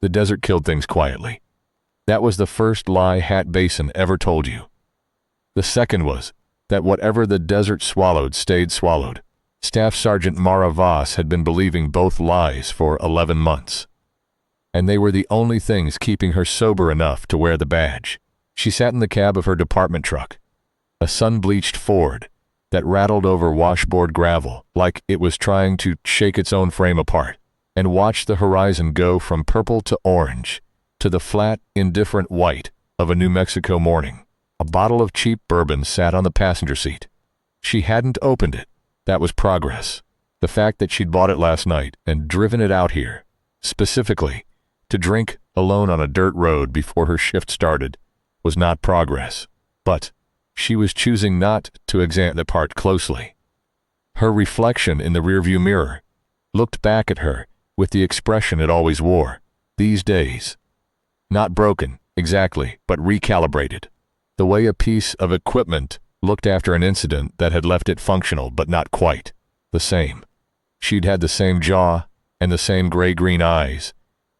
The desert killed things quietly. That was the first lie Hat Basin ever told you. The second was that whatever the desert swallowed stayed swallowed. Staff Sergeant Mara Voss had been believing both lies for 11 months. And they were the only things keeping her sober enough to wear the badge. She sat in the cab of her department truck, a sun-bleached Ford that rattled over washboard gravel like it was trying to shake its own frame apart, and watched the horizon go from purple to orange to the flat, indifferent white of a New Mexico morning. A bottle of cheap bourbon sat on the passenger seat. She hadn't opened it. That was progress. The fact that she'd bought it last night and driven it out here, specifically to drink alone on a dirt road before her shift started, was not progress. But she was choosing not to examine the part closely. Her reflection in the rearview mirror looked back at her with the expression it always wore these days. Not broken, exactly, but recalibrated. The way a piece of equipment looked after an incident that had left it functional but not quite the same. She'd had the same jaw and the same gray-green eyes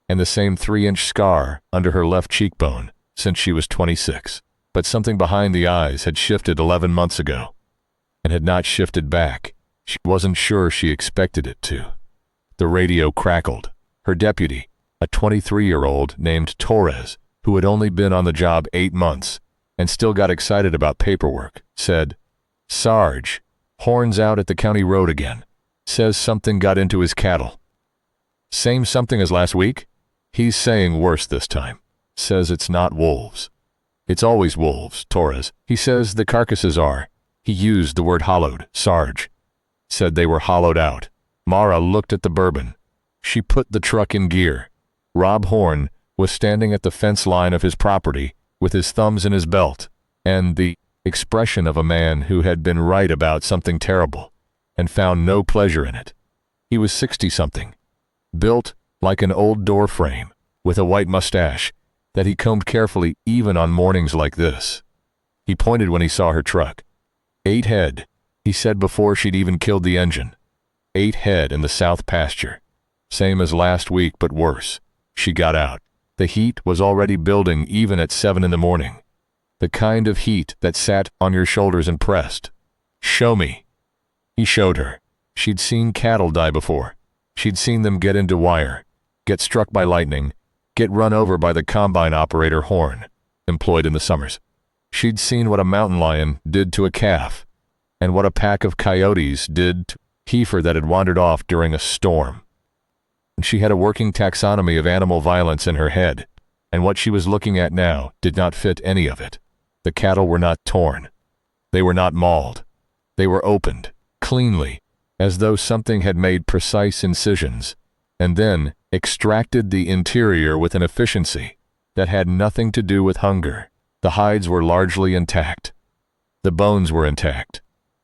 and the same 3-inch scar under her left cheekbone since she was 26. But something behind the eyes had shifted 11 months ago and had not shifted back. She wasn't sure she expected it to. The radio crackled. Her deputy, a 23-year-old named Torres, who had only been on the job 8 months and still got excited about paperwork, said, "Sarge, horns out at the county road again. Says something got into his cattle." "Same something as last week?" "He's saying worse this time. Says it's not wolves." "It's always wolves, Torres. He says the carcasses are." He used the word hollowed. Sarge said they were hollowed out. Mara looked at the bourbon. She put the truck in gear. Rob Horn was standing at the fence line of his property with his thumbs in his belt, and the expression of a man who had been right about something terrible and found no pleasure in it. He was 60-something, built like an old door frame, with a white mustache that he combed carefully even on mornings like this. He pointed when he saw her truck. 8 head, he said before she'd even killed the engine. 8 head in the south pasture. Same as last week, but worse. She got out. The heat was already building even at 7 in the morning. The kind of heat that sat on your shoulders and pressed. "Show me." He showed her. She'd seen cattle die before. She'd seen them get into wire, get struck by lightning, get run over by the combine operator Horn, employed in the summers. She'd seen what a mountain lion did to a calf, and what a pack of coyotes did to a heifer that had wandered off during a storm. She had a working taxonomy of animal violence in her head, and what she was looking at now did not fit any of it. The cattle were not torn. They were not mauled. They were opened, cleanly, as though something had made precise incisions, and then extracted the interior with an efficiency that had nothing to do with hunger. The hides were largely intact. The bones were intact.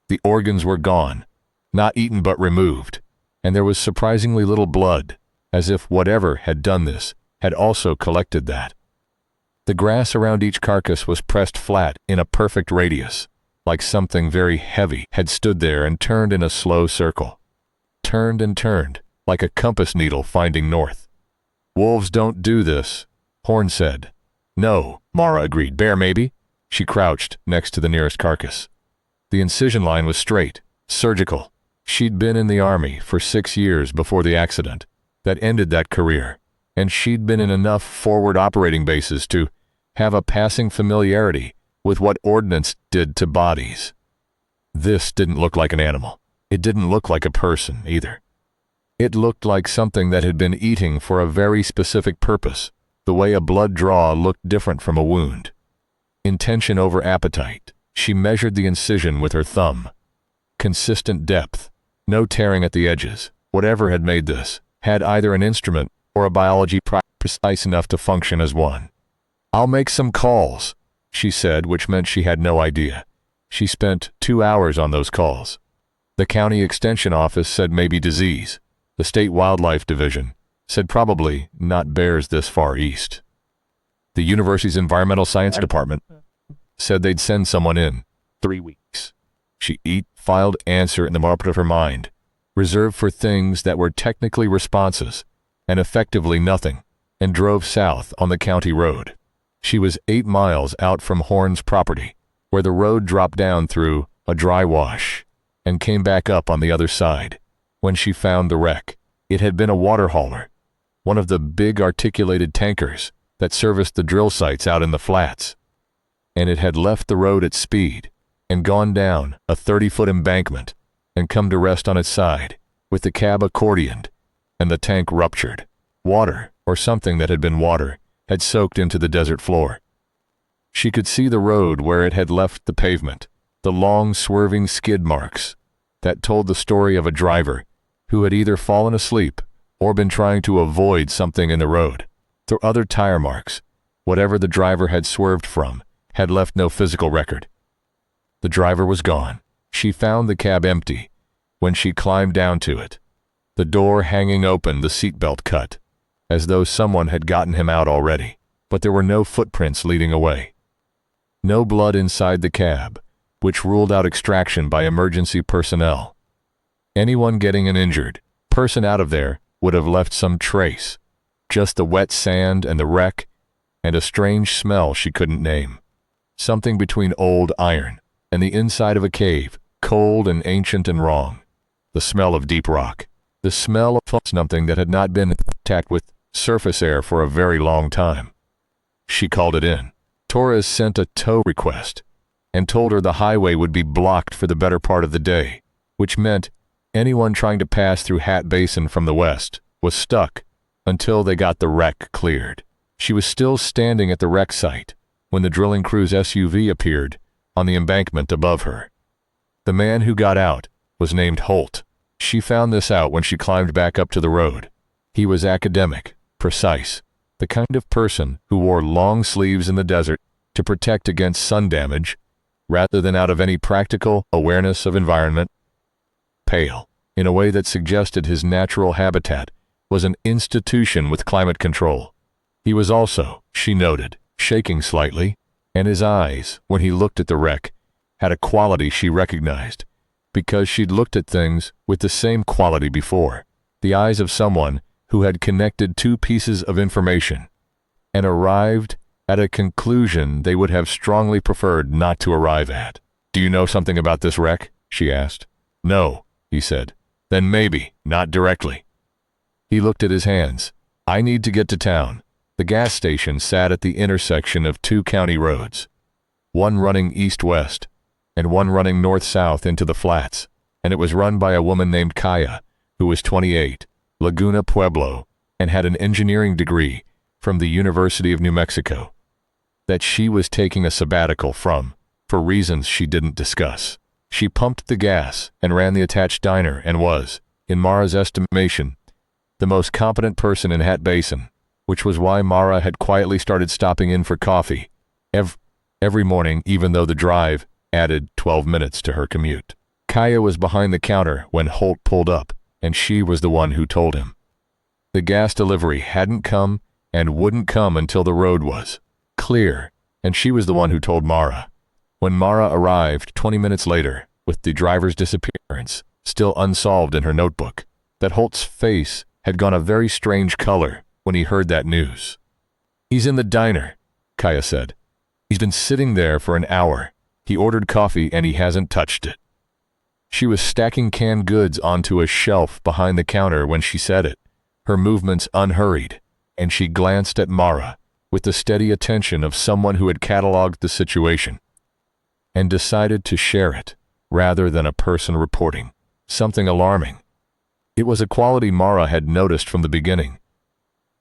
The organs were gone, not eaten but removed, and there was surprisingly little blood, as if whatever had done this had also collected that. The grass around each carcass was pressed flat in a perfect radius, like something very heavy had stood there and turned in a slow circle. Turned and turned, like a compass needle finding north. "Wolves don't do this," Horn said. "No," Mara agreed. "Bear, maybe?" She crouched next to the nearest carcass. The incision line was straight, surgical. She'd been in the Army for 6 years before the accident that ended that career, and she'd been in enough forward operating bases to have a passing familiarity with what ordnance did to bodies. This didn't look like an animal. It didn't look like a person, either. It looked like something that had been eating for a very specific purpose, the way a blood draw looked different from a wound. Intention over appetite. She measured the incision with her thumb. Consistent depth. No tearing at the edges. Whatever had made this had either an instrument or a biology precise enough to function as one. "I'll make some calls," she said, which meant she had no idea. She spent 2 hours on those calls. The county extension office said maybe disease. The state wildlife division said probably not bears this far east. The university's environmental science department said they'd send someone in 3 weeks. She filed answer in the margin of her mind, reserved for things that were technically responses and effectively nothing. and drove south on the county road. She was 8 miles out from Horn's property, where the road dropped down through a dry wash and came back up on the other side, when she found the wreck. It had been a water hauler, one of the big articulated tankers that serviced the drill sites out in the flats, and it had left the road at speed and gone down a 30-foot embankment and come to rest on its side, with the cab accordioned and the tank ruptured. Water, or something that had been water, had soaked into the desert floor. She could see the road where it had left the pavement, the long swerving skid marks that told the story of a driver who had either fallen asleep or been trying to avoid something in the road. The other tire marks, whatever the driver had swerved from, had left no physical record. The driver was gone. She found the cab empty when she climbed down to it, the door hanging open, the seatbelt cut, as though someone had gotten him out already. But there were no footprints leading away. No blood inside the cab, which ruled out extraction by emergency personnel. Anyone getting an injured person out of there would have left some trace, just the wet sand and the wreck and a strange smell she couldn't name. Something between old iron and the inside of a cave, cold and ancient and wrong. The smell of deep rock. The smell of something that had not been in contact with surface air for a very long time. She called it in. Torres sent a tow request and told her the highway would be blocked for the better part of the day, which meant anyone trying to pass through Hat Basin from the west was stuck until they got the wreck cleared. She was still standing at the wreck site when the drilling crew's SUV appeared on the embankment above her. The man who got out was named Holt. She found this out when she climbed back up to the road. He was academic, precise, the kind of person who wore long sleeves in the desert to protect against sun damage rather than out of any practical awareness of environment. Pale, in a way that suggested his natural habitat was an institution with climate control. He was also, she noted, shaking slightly, and his eyes, when he looked at the wreck, had a quality she recognized, because she'd looked at things with the same quality before. The eyes of someone who had connected two pieces of information and arrived at a conclusion they would have strongly preferred not to arrive at. "Do you know something about this wreck?" she asked. "No," he said. "Then maybe, not directly." He looked at his hands. "I need to get to town." The gas station sat at the intersection of 2 county roads, one running east-west and one running north-south into the flats, and it was run by a woman named Kaya, who was 28, Laguna Pueblo, and had an engineering degree from the University of New Mexico that she was taking a sabbatical from, for reasons she didn't discuss. She pumped the gas and ran the attached diner and was, in Mara's estimation, the most competent person in Hat Basin, which was why Mara had quietly started stopping in for coffee every morning, even though the drive added 12 minutes to her commute. Kaya was behind the counter when Holt pulled up, and she was the one who told him. The gas delivery hadn't come and wouldn't come until the road was clear, and she was the one who told Mara. When Mara arrived 20 minutes later, with the driver's disappearance still unsolved in her notebook, that Holt's face had gone a very strange color when he heard that news. "He's in the diner," Kaya said. "He's been sitting there for an hour. He ordered coffee and he hasn't touched it." She was stacking canned goods onto a shelf behind the counter when she said it, her movements unhurried, and she glanced at Mara with the steady attention of someone who had cataloged the situation and decided to share it rather than a person reporting something alarming. It was a quality Mara had noticed from the beginning.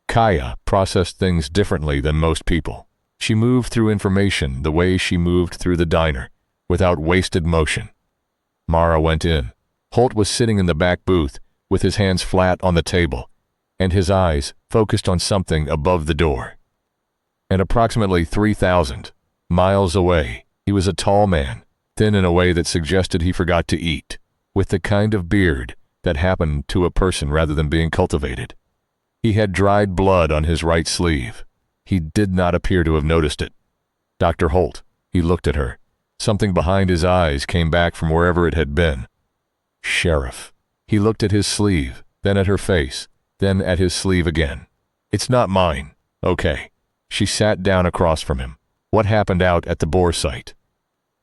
Kaya processed things differently than most people. She moved through information the way she moved through the diner, without wasted motion. Mara went in. Holt was sitting in the back booth with his hands flat on the table and his eyes focused on something above the door. And approximately 3,000 miles away, he was a tall man, thin in a way that suggested he forgot to eat, with the kind of beard that happened to a person rather than being cultivated. He had dried blood on his right sleeve. He did not appear to have noticed it. "Dr. Holt," he looked at her. Something behind his eyes came back from wherever it had been. "Sheriff." He looked at his sleeve, then at her face, then at his sleeve again. "It's not mine." Okay. She sat down across from him. What happened out at the bore site?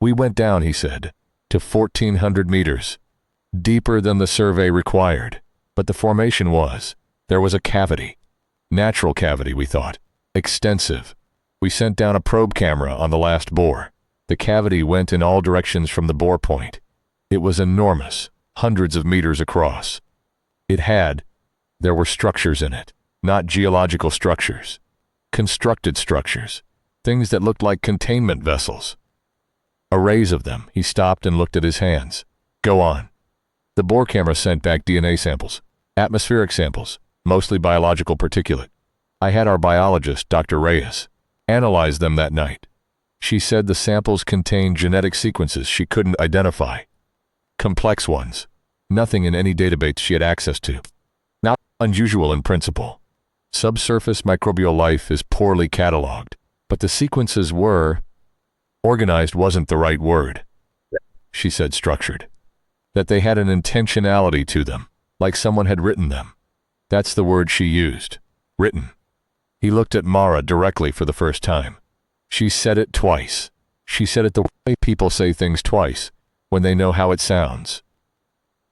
We went down, he said, to 1,400 meters. Deeper than the survey required. But the formation there was a cavity. Natural cavity, we thought. Extensive. We sent down a probe camera on the last bore. The cavity went in all directions from the bore point. It was enormous, hundreds of meters across. There were structures in it, not geological structures. Constructed structures, things that looked like containment vessels. Arrays of them. He stopped and looked at his hands. Go on. The bore camera sent back DNA samples, atmospheric samples, mostly biological particulate. I had our biologist, Dr. Reyes, analyze them that night. She said the samples contained genetic sequences she couldn't identify. Complex ones. Nothing in any database she had access to. Not unusual in principle. Subsurface microbial life is poorly cataloged, but the sequences were... Organized wasn't the right word. She said structured. That they had an intentionality to them, like someone had written them. That's the word she used. Written. He looked at Mara directly for the first time. She said it twice. She said it the way people say things twice, when they know how it sounds,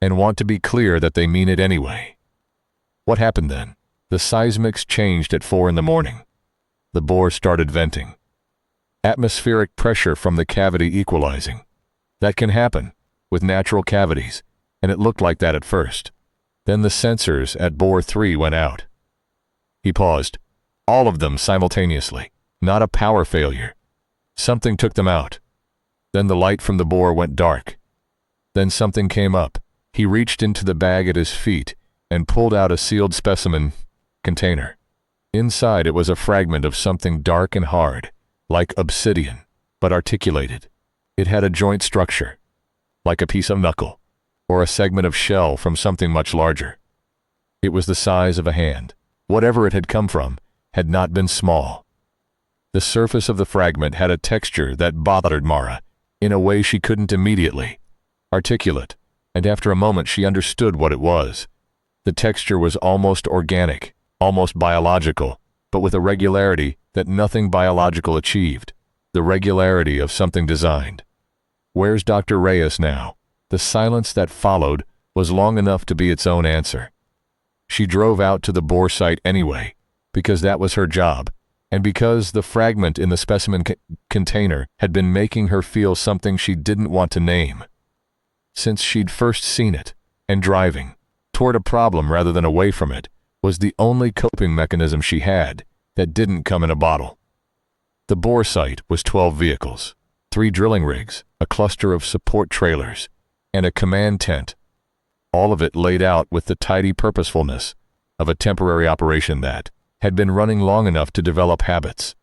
and want to be clear that they mean it anyway. What happened then? The seismics changed at 4 in the morning. The bore started venting. Atmospheric pressure from the cavity equalizing. That can happen with natural cavities, and it looked like that at first. Then the sensors at bore 3 went out. He paused. All of them simultaneously. Not a power failure. Something took them out. Then the light from the bore went dark. Then something came up. He reached into the bag at his feet and pulled out a sealed specimen container. Inside it was a fragment of something dark and hard, like obsidian, but articulated. It had a joint structure, like a piece of knuckle, or a segment of shell from something much larger. It was the size of a hand. Whatever it had come from had not been small. The surface of the fragment had a texture that bothered Mara, in a way she couldn't immediately articulate, and after a moment she understood what it was. The texture was almost organic, almost biological, but with a regularity that nothing biological achieved, the regularity of something designed. Where's Dr. Reyes now? The silence that followed was long enough to be its own answer. She drove out to the bore site anyway, because that was her job, and because the fragment in the specimen container had been making her feel something she didn't want to name. Since she'd first seen it, and driving toward a problem rather than away from it was the only coping mechanism she had that didn't come in a bottle. The bore site was 12 vehicles, 3 drilling rigs, a cluster of support trailers, and a command tent, all of it laid out with the tidy purposefulness of a temporary operation that had been running long enough to develop habits.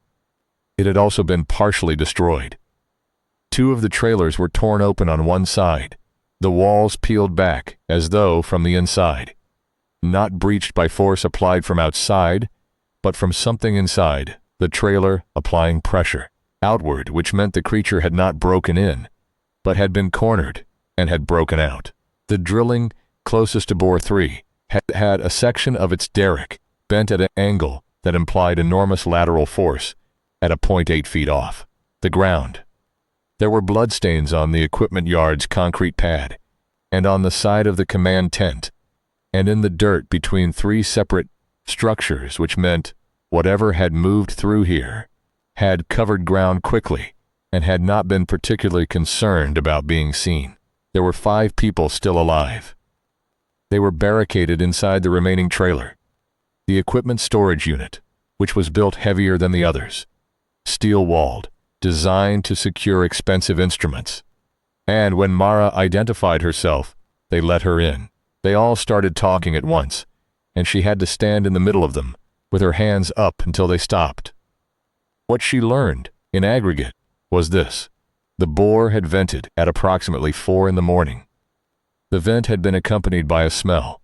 It had also been partially destroyed. 2 of the trailers were torn open on one side, the walls peeled back as though from the inside, not breached by force applied from outside, but from something inside, the trailer applying pressure outward, which meant the creature had not broken in, but had been cornered and had broken out. The drilling closest to bore 3 had a section of its derrick bent at an angle that implied enormous lateral force at a point 8 feet off the ground. There were bloodstains on the equipment yard's concrete pad, and on the side of the command tent, and in the dirt between 3 separate structures, which meant whatever had moved through here had covered ground quickly and had not been particularly concerned about being seen. There were 5 people still alive. They were barricaded inside the remaining trailer, the equipment storage unit, which was built heavier than the others, steel-walled, designed to secure expensive instruments. And when Mara identified herself, they let her in. They all started talking at once, and she had to stand in the middle of them, with her hands up until they stopped. What she learned, in aggregate, was this. The bore had vented at approximately 4 in the morning. The vent had been accompanied by a smell,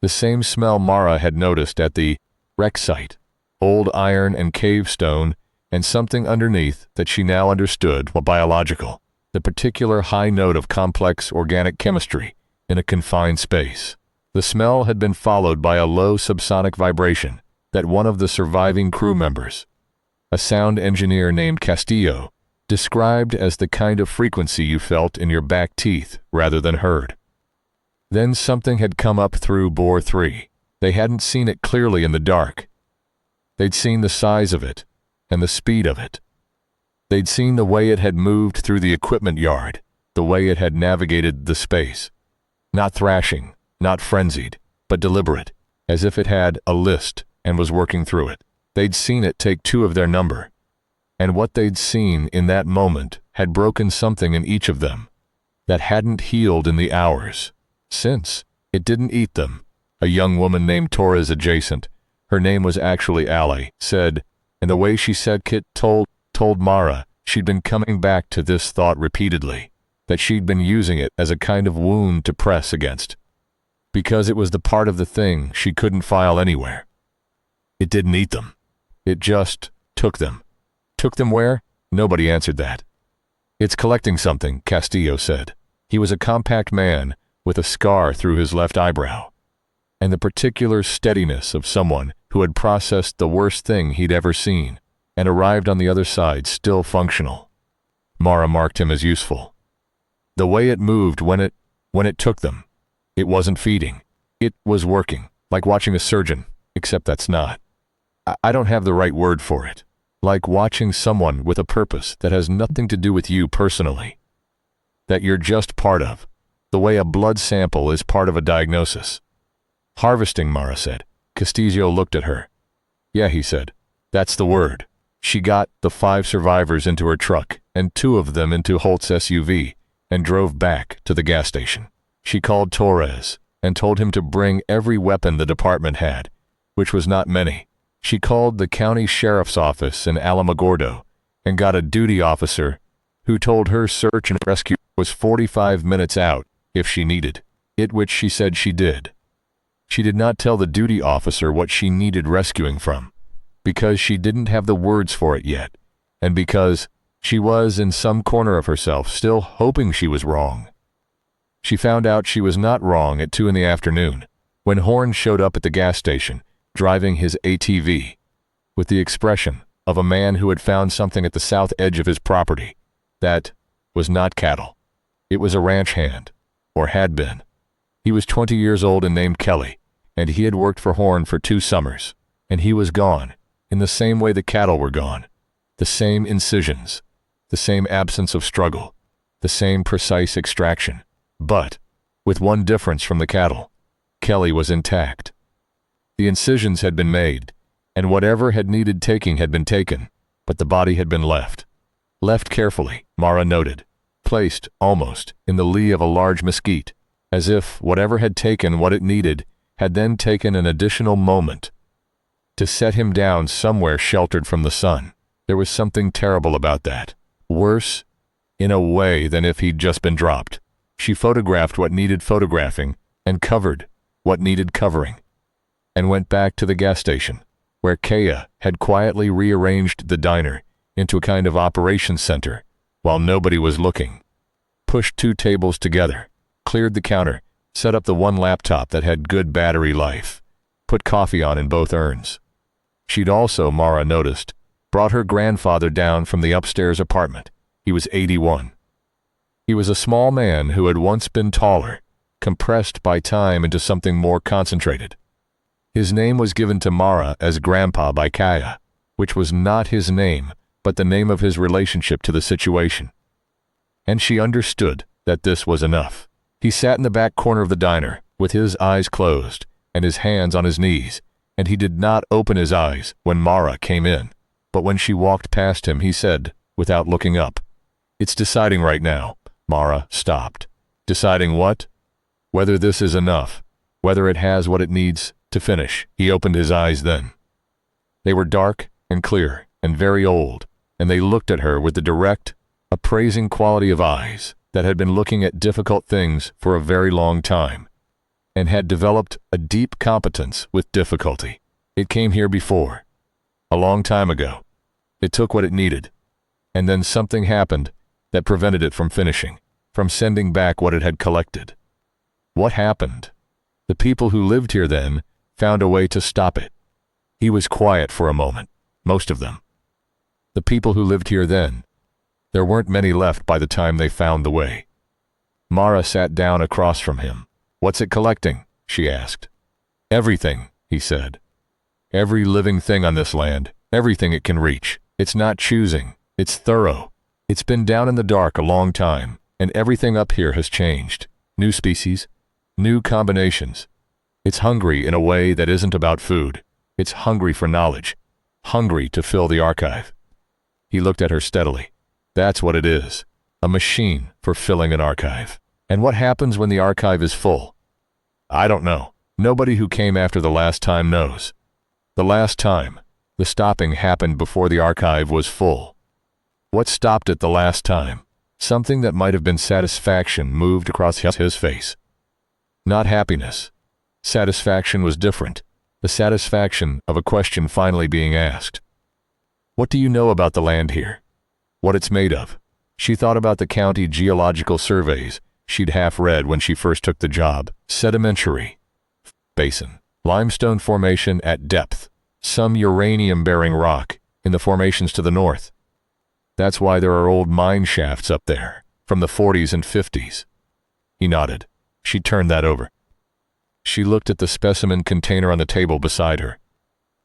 the same smell Mara had noticed at the wreck site, old iron and cave stone, and something underneath that she now understood was biological, the particular high note of complex organic chemistry in a confined space. The smell had been followed by a low subsonic vibration, that one of the surviving crew members, a sound engineer named Castillo, described as the kind of frequency you felt in your back teeth rather than heard. Then something had come up through bore 3. They hadn't seen it clearly in the dark. They'd seen the size of it and the speed of it. They'd seen the way it had moved through the equipment yard, the way it had navigated the space. Not thrashing, not frenzied, but deliberate, as if it had a list and was working through it. They'd seen it take 2 of their number, and what they'd seen in that moment had broken something in each of them that hadn't healed in the hours since. It didn't eat them. A young woman named Torres adjacent, her name was actually Allie, said, and the way she said Kit told Mara she'd been coming back to this thought repeatedly, that she'd been using it as a kind of wound to press against, because it was the part of the thing she couldn't file anywhere. It didn't eat them. It just took them. Took them where? Nobody answered that. It's collecting something, Castillo said. He was a compact man with a scar through his left eyebrow, and the particular steadiness of someone who had processed the worst thing he'd ever seen and arrived on the other side still functional. Mara marked him as useful. The way it moved when it took them. It wasn't feeding. It was working, like watching a surgeon, except that's not. I don't have the right word for it. Like watching someone with a purpose that has nothing to do with you personally, that you're just part of, the way a blood sample is part of a diagnosis. Harvesting, Mara said. Castillo looked at her. Yeah, he said. That's the word. She got the 5 survivors into her truck and 2 of them into Holt's SUV and drove back to the gas station. She called Torres and told him to bring every weapon the department had, which was not many. She called the county sheriff's office in Alamogordo and got a duty officer who told her search and rescue was 45 minutes out if she needed it, which she said she did. She did not tell the duty officer what she needed rescuing from, because she didn't have the words for it yet, and because she was in some corner of herself still hoping she was wrong. She found out she was not wrong at 2 in the afternoon, when Horn showed up at the gas station, driving his ATV, with the expression of a man who had found something at the south edge of his property that was not cattle. It was a ranch hand, or had been. He was 20 years old and named Kelly, and he had worked for Horn for 2 summers, and he was gone, in the same way the cattle were gone. The same incisions, the same absence of struggle, the same precise extraction, but with one difference from the cattle. Kelly was intact. The incisions had been made, and whatever had needed taking had been taken, but the body had been left. Left carefully, Mara noted, placed, almost, in the lee of a large mesquite, as if whatever had taken what it needed had then taken an additional moment to set him down somewhere sheltered from the sun. There was something terrible about that. Worse, in a way, than if he'd just been dropped. She photographed what needed photographing and covered what needed covering, and went back to the gas station, where Kaya had quietly rearranged the diner into a kind of operations center while nobody was looking. Pushed 2 tables together, cleared the counter, set up the 1 laptop that had good battery life, put coffee on in both urns. She'd also, Mara noticed, brought her grandfather down from the upstairs apartment. He was 81. He was a small man who had once been taller, compressed by time into something more concentrated. His name was given to Mara as Grandpa by Kaya, which was not his name, but the name of his relationship to the situation. And she understood that this was enough. He sat in the back corner of the diner, with his eyes closed and his hands on his knees, and he did not open his eyes when Mara came in. But when she walked past him, he said, without looking up, "It's deciding right now." Mara stopped. Deciding what? Whether this is enough, whether it has what it needs to finish. He opened his eyes then. They were dark and clear and very old, and they looked at her with the direct, appraising quality of eyes that had been looking at difficult things for a very long time, and had developed a deep competence with difficulty. It came here before, a long time ago. It took what it needed, and then something happened that prevented it from finishing, from sending back what it had collected. What happened? The people who lived here then found a way to stop it. He was quiet for a moment. Most of them. The people who lived here then. There weren't many left by the time they found the way. Mara sat down across from him. "What's it collecting?" she asked. "Everything," he said. "Every living thing on this land, everything it can reach. It's not choosing, it's thorough. It's been down in the dark a long time, and everything up here has changed. New species, new combinations. It's hungry in a way that isn't about food. It's hungry for knowledge, hungry to fill the archive." He looked at her steadily. "That's what it is, a machine for filling an archive. And what happens when the archive is full? I don't know. Nobody who came after the last time knows. The last time, the stopping happened before the archive was full. What stopped it the last time? Something that might have been satisfaction moved across his face. Not happiness. Satisfaction was different. The satisfaction of a question finally being asked. What do you know about the land here? What it's made of? She thought about the county geological surveys she'd half read when she first took the job. Sedimentary basin, limestone formation at depth, some uranium-bearing rock in the formations to the north. That's why there are old mine shafts up there, from the 40s and 50s. He nodded. She turned that over. She looked at the specimen container on the table beside her,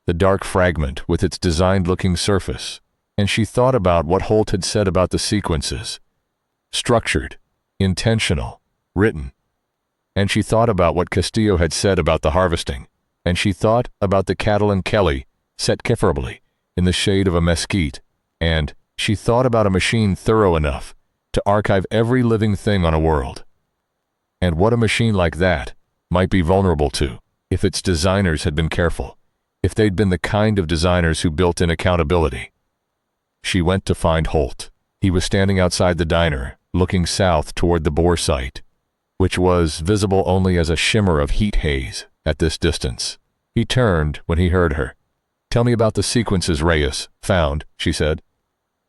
the dark fragment with its designed-looking surface, and she thought about what Holt had said about the sequences. Structured, intentional, written. And she thought about what Castillo had said about the harvesting, and she thought about the cattle and Kelly, set carefully in the shade of a mesquite, and she thought about a machine thorough enough to archive every living thing on a world. And what a machine like that might be vulnerable to, if its designers had been careful, if they'd been the kind of designers who built in accountability. She went to find Holt. He was standing outside the diner, looking south toward the bore site, which was visible only as a shimmer of heat haze at this distance. He turned when he heard her. "Tell me about the sequences Reyes found," she said.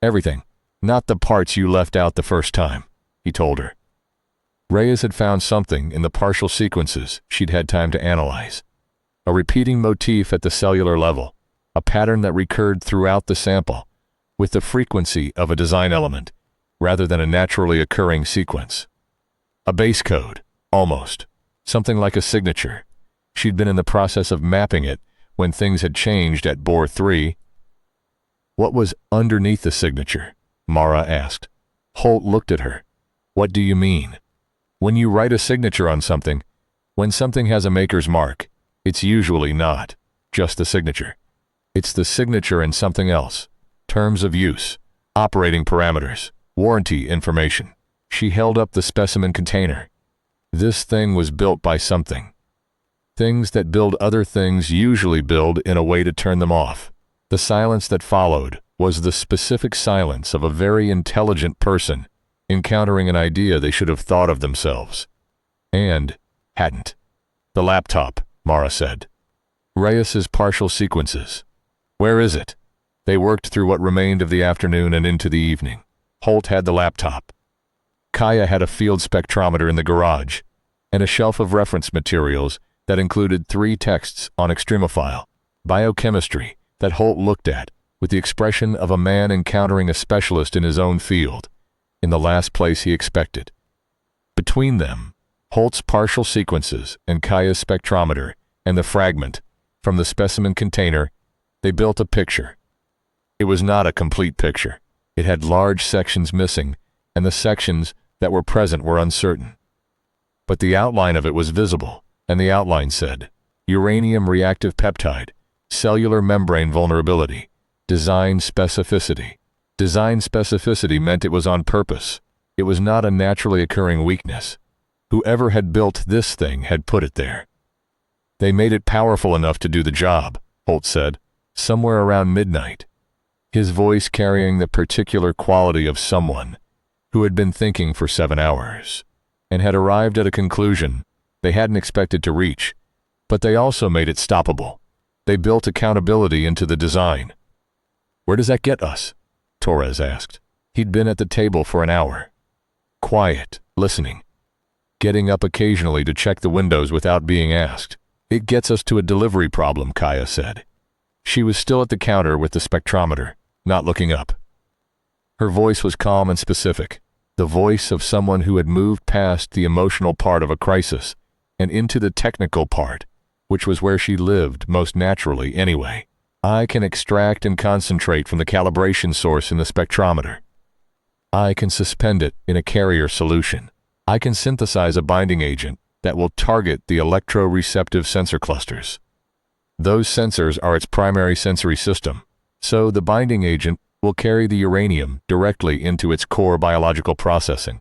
"Everything. Not the parts you left out the first time," he told her. Reyes had found something in the partial sequences she'd had time to analyze. A repeating motif at the cellular level, a pattern that recurred throughout the sample, with the frequency of a design element, rather than a naturally occurring sequence. A base code, almost. Something like a signature. She'd been in the process of mapping it when things had changed at Bore 3. What was underneath the signature? Mara asked. Holt looked at her. What do you mean? When you write a signature on something, when something has a maker's mark, it's usually not just the signature. It's the signature and something else. Terms of use, operating parameters, warranty information. She held up the specimen container. This thing was built by something. Things that build other things usually build in a way to turn them off. The silence that followed was the specific silence of a very intelligent person encountering an idea they should have thought of themselves. And hadn't. The laptop, Mara said. Reyes's partial sequences. Where is it? They worked through what remained of the afternoon and into the evening. Holt had the laptop. Kaya had a field spectrometer in the garage, and a shelf of reference materials that included 3 texts on extremophile, biochemistry, that Holt looked at with the expression of a man encountering a specialist in his own field, in the last place he expected. Between them, Holt's partial sequences and Kaya's spectrometer and the fragment from the specimen container, they built a picture. It was not a complete picture. It had large sections missing, and the sections that were present were uncertain. But the outline of it was visible, and the outline said, uranium reactive peptide, cellular membrane vulnerability, design specificity. Design specificity meant it was on purpose. It was not a naturally occurring weakness. Whoever had built this thing had put it there. They made it powerful enough to do the job, Holt said, somewhere around midnight, his voice carrying the particular quality of someone who had been thinking for 7 hours and had arrived at a conclusion they hadn't expected to reach, but they also made it stoppable. They built accountability into the design. Where does that get us? Torres asked. He'd been at the table for an hour. Quiet, listening. Getting up occasionally to check the windows without being asked. It gets us to a delivery problem, Kaya said. She was still at the counter with the spectrometer, not looking up. Her voice was calm and specific, the voice of someone who had moved past the emotional part of a crisis and into the technical part, which was where she lived most naturally anyway. I can extract and concentrate from the calibration source in the spectrometer. I can suspend it in a carrier solution. I can synthesize a binding agent that will target the electroreceptive sensor clusters. Those sensors are its primary sensory system, so the binding agent will carry the uranium directly into its core biological processing.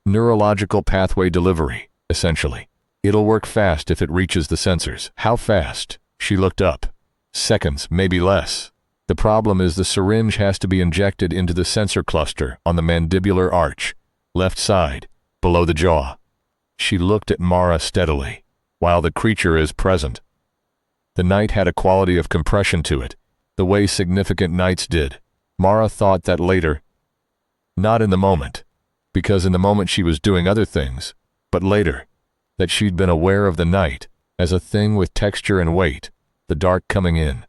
Neurological pathway delivery, essentially. It'll work fast if it reaches the sensors. How fast? She looked up. Seconds, maybe less. The problem is the syringe has to be injected into the sensor cluster on the mandibular arch, left side, below the jaw. She looked at Mara steadily, while the creature is present. The night had a quality of compression to it, the way significant nights did. Mara thought that later. Not in the moment, because in the moment she was doing other things, but later, that she'd been aware of the night as a thing with texture and weight, the dark coming in,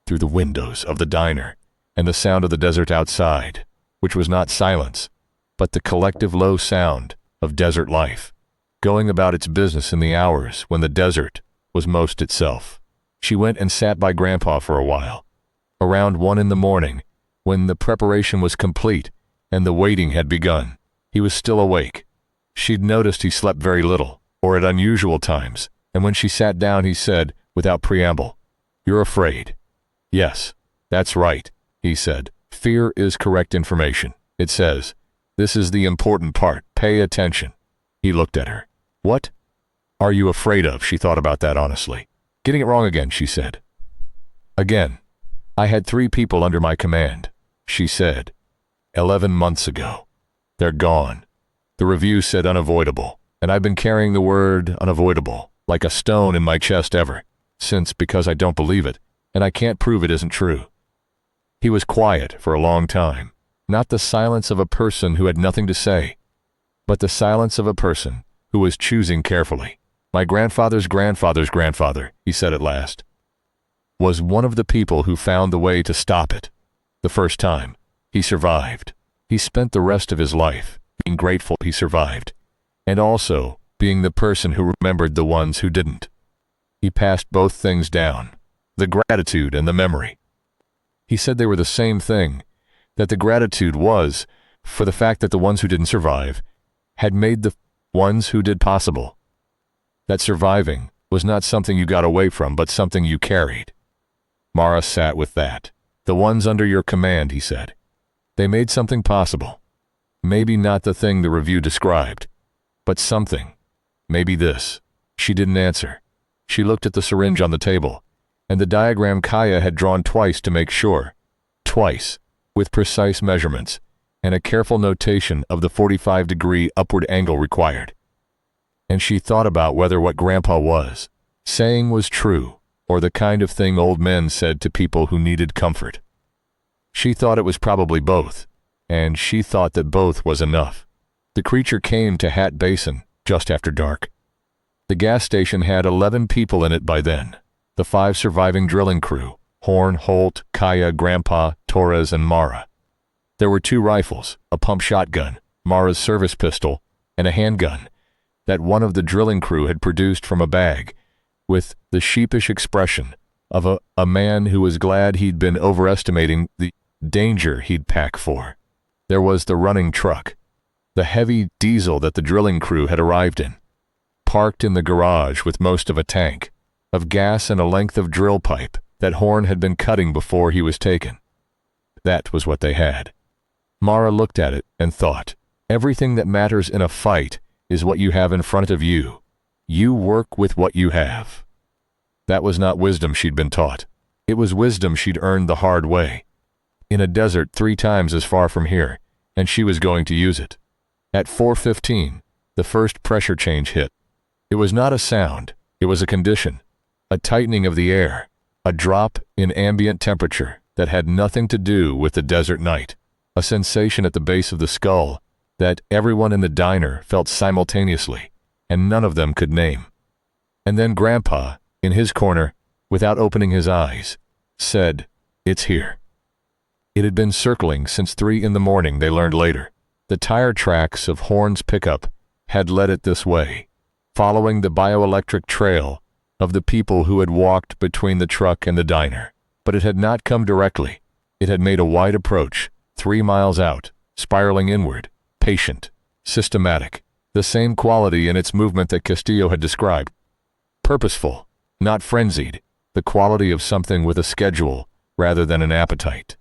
through the windows of the diner, and the sound of the desert outside, which was not silence, but the collective low sound of desert life, going about its business in the hours when the desert was most itself. She went and sat by Grandpa for a while, around 1 a.m, when the preparation was complete and the waiting had begun. He was still awake. She'd noticed he slept very little, or at unusual times, and when she sat down he said, without preamble, "You're afraid." "Yes, that's right," he said. "Fear is correct information. It says, this is the important part. Pay attention." He looked at her. "What are you afraid of?" She thought about that honestly. "Getting it wrong again," she said. "Again. I had 3 people under my command," she said. 11 months ago. They're gone." The review said unavoidable, and I've been carrying the word unavoidable like a stone in my chest ever since, because I don't believe it, and I can't prove it isn't true. He was quiet for a long time, not the silence of a person who had nothing to say, but the silence of a person who was choosing carefully. "My grandfather's grandfather's grandfather," he said at last, "was one of the people who found the way to stop it. The first time. He survived. He spent the rest of his life being grateful he survived, and also being the person who remembered the ones who didn't. He passed both things down, the gratitude and the memory. He said they were the same thing, that the gratitude was for the fact that the ones who didn't survive had made the ones who did possible. That surviving was not something you got away from, but something you carried." Mara sat with that. "The ones under your command," he said. "They made something possible. Maybe not the thing the review described, but something. Maybe this." She didn't answer. She looked at the syringe on the table, and the diagram Kaya had drawn twice to make sure. Twice, with precise measurements, and a careful notation of the 45-degree upward angle required. And she thought about whether what Grandpa was saying was true, or the kind of thing old men said to people who needed comfort. She thought it was probably both, and she thought that both was enough. The creature came to Hat Basin just after dark. The gas station had 11 people in it by then, the 5 surviving drilling crew, Horn, Holt, Kaya, Grandpa, Torres, and Mara. There were 2 rifles, a pump shotgun, Mara's service pistol, and a handgun that one of the drilling crew had produced from a bag, with the sheepish expression of a man who was glad he'd been overestimating the danger he'd pack for. There was the running truck, the heavy diesel that the drilling crew had arrived in, parked in the garage with most of a tank of gas and a length of drill pipe that Horn had been cutting before he was taken. That was what they had. Mara looked at it and thought, everything that matters in a fight is what you have in front of you. You work with what you have. That was not wisdom she'd been taught. It was wisdom she'd earned the hard way, in a desert 3 times as far from here, and she was going to use it. At 4:15, the first pressure change hit. It was not a sound, it was a condition, a tightening of the air, a drop in ambient temperature that had nothing to do with the desert night, a sensation at the base of the skull that everyone in the diner felt simultaneously, and none of them could name. And then Grandpa, in his corner, without opening his eyes, said, "It's here." It had been circling since 3 in the morning, they learned later. The tire tracks of Horn's pickup had led it this way, following the bioelectric trail of the people who had walked between the truck and the diner. But it had not come directly. It had made a wide approach, 3 miles out, spiraling inward, patient, systematic, the same quality in its movement that Castillo had described. Purposeful, not frenzied, the quality of something with a schedule rather than an appetite.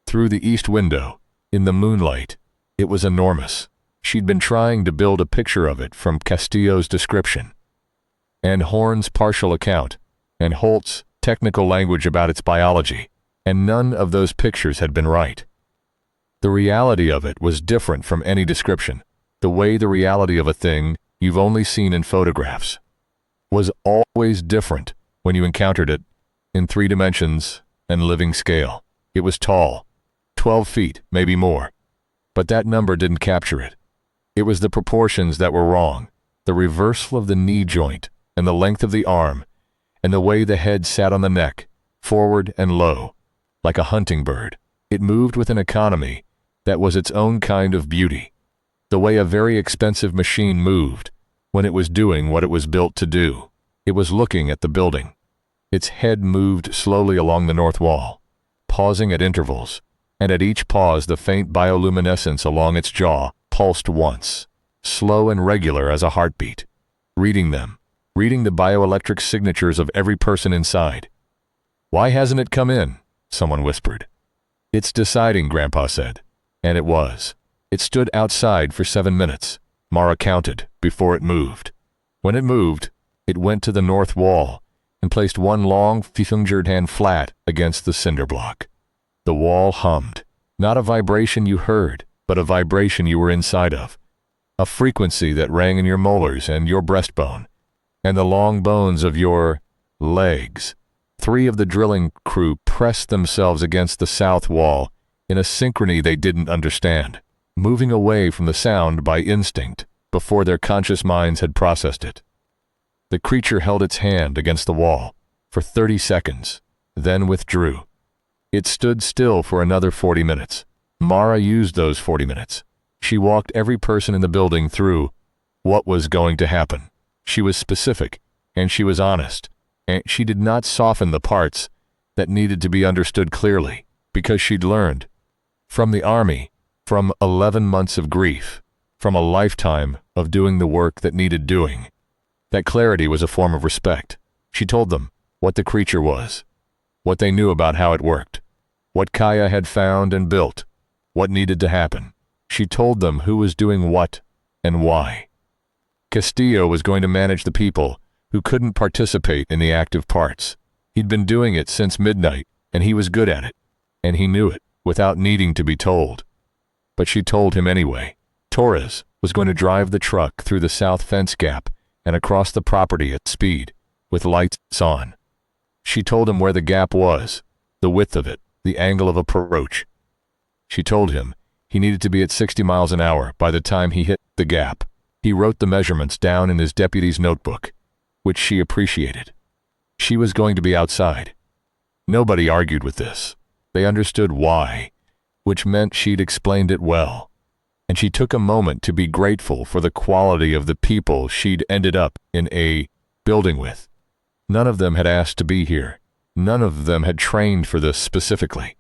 Through the east window, in the moonlight, it was enormous. She'd been trying to build a picture of it from Castillo's description, and Horn's partial account, and Holt's technical language about its biology, and none of those pictures had been right. The reality of it was different from any description. The way the reality of a thing you've only seen in photographs was always different when you encountered it in 3 dimensions and living scale. It was tall, 12 feet, maybe more, but that number didn't capture it. It was the proportions that were wrong, the reversal of the knee joint and the length of the arm, and the way the head sat on the neck, forward and low, like a hunting bird. It moved with an economy that was its own kind of beauty, the way a very expensive machine moved when it was doing what it was built to do. It was looking at the building. Its head moved slowly along the north wall, pausing at intervals, and at each pause the faint bioluminescence along its jaw pulsed once, slow and regular as a heartbeat, reading the bioelectric signatures of every person inside. "Why hasn't it come in?" someone whispered. "It's deciding," Grandpa said. And it was. It stood outside for 7 minutes, Mara counted, before it moved. When it moved, it went to the north wall and placed one long, fingered hand flat against the cinder block. The wall hummed, not a vibration you heard, but a vibration you were inside of, a frequency that rang in your molars and your breastbone, and the long bones of your legs. 3 of the drilling crew pressed themselves against the south wall in a synchrony they didn't understand, moving away from the sound by instinct before their conscious minds had processed it. The creature held its hand against the wall for 30 seconds, then withdrew. It stood still for another 40 minutes. Mara used those 40 minutes. She walked every person in the building through what was going to happen. She was specific, and she was honest, and she did not soften the parts that needed to be understood clearly, because she'd learned from the army, from 11 months of grief, from a lifetime of doing the work that needed doing, that clarity was a form of respect. She told them what the creature was, what they knew about how it worked, what Kaya had found and built, what needed to happen. She told them who was doing what and why. Castillo was going to manage the people who couldn't participate in the active parts. He'd been doing it since midnight, and he was good at it, and he knew it without needing to be told. But she told him anyway. Torres was going to drive the truck through the south fence gap and across the property at speed, with lights on. She told him where the gap was, the width of it, the angle of approach. She told him he needed to be at 60 miles an hour by the time he hit the gap. He wrote the measurements down in his deputy's notebook, which she appreciated. She was going to be outside. Nobody argued with this. They understood why, which meant she'd explained it well. And she took a moment to be grateful for the quality of the people she'd ended up in a building with. None of them had asked to be here. None of them had trained for this specifically.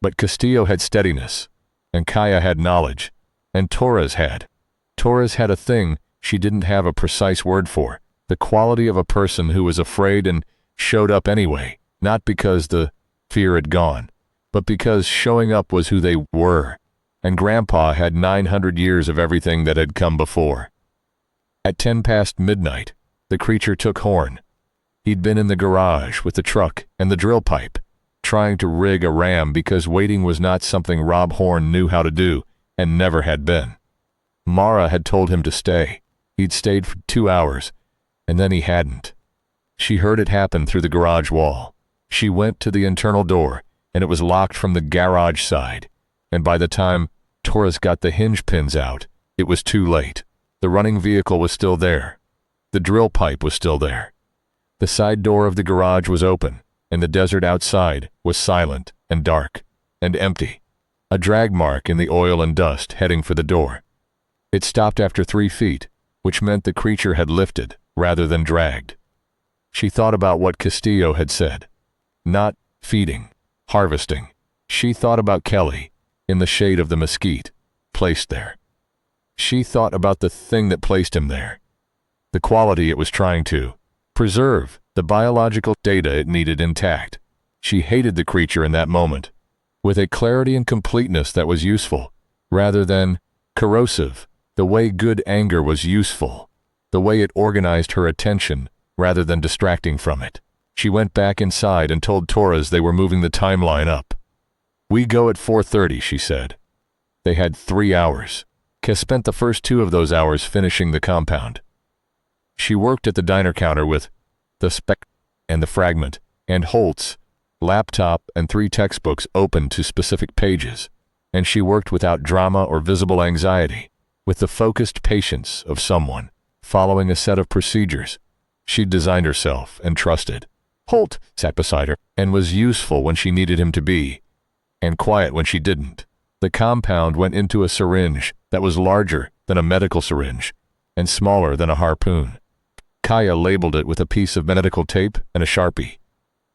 But Castillo had steadiness, and Kaya had knowledge, and Torres had. Torres had a thing she didn't have a precise word for, the quality of a person who was afraid and showed up anyway, not because the fear had gone, but because showing up was who they were, and Grandpa had 900 years of everything that had come before. At 10 past midnight, the creature took Horn. He'd been in the garage with the truck and the drill pipe, trying to rig a ram because waiting was not something Rob Horn knew how to do and never had been. Mara had told him to stay. He'd stayed for 2 hours, and then he hadn't. She heard it happen through the garage wall. She went to the internal door, and it was locked from the garage side, and by the time Torres got the hinge pins out, it was too late. The running vehicle was still there. The drill pipe was still there. The side door of the garage was open, and the desert outside was silent and dark and empty. A drag mark in the oil and dust heading for the door. It stopped after 3 feet, which meant the creature had lifted rather than dragged. She thought about what Castillo had said. Not feeding, harvesting. She thought about Kelly, in the shade of the mesquite, placed there. She thought about the thing that placed him there. The quality it was trying to preserve, the biological data it needed intact. She hated the creature in that moment, with a clarity and completeness that was useful, rather than corrosive, the way good anger was useful, the way it organized her attention rather than distracting from it. She went back inside and told Torres they were moving the timeline up. "We go at 4:30, she said. They had 3 hours. Kes spent the first 2 of those hours finishing the compound. She worked at the diner counter with the spec and the fragment, and Holt's laptop and 3 textbooks open to specific pages, and she worked without drama or visible anxiety, with the focused patience of someone following a set of procedures she'd designed herself and trusted. Holt sat beside her and was useful when she needed him to be, and quiet when she didn't. The compound went into a syringe that was larger than a medical syringe and smaller than a harpoon. Kaya labeled it with a piece of medical tape and a Sharpie,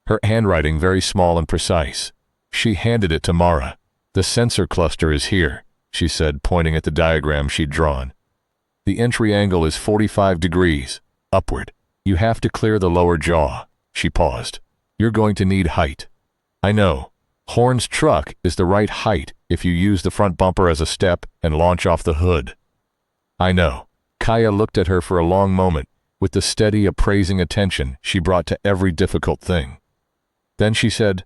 her handwriting very small and precise. She handed it to Mara. "The sensor cluster is here," she said, pointing at the diagram she'd drawn. "The entry angle is 45 degrees, upward. You have to clear the lower jaw." She paused. "You're going to need height." "I know. Horn's truck is the right height if you use the front bumper as a step and launch off the hood." "I know." Kaya looked at her for a long moment with the steady, appraising attention she brought to every difficult thing. Then she said,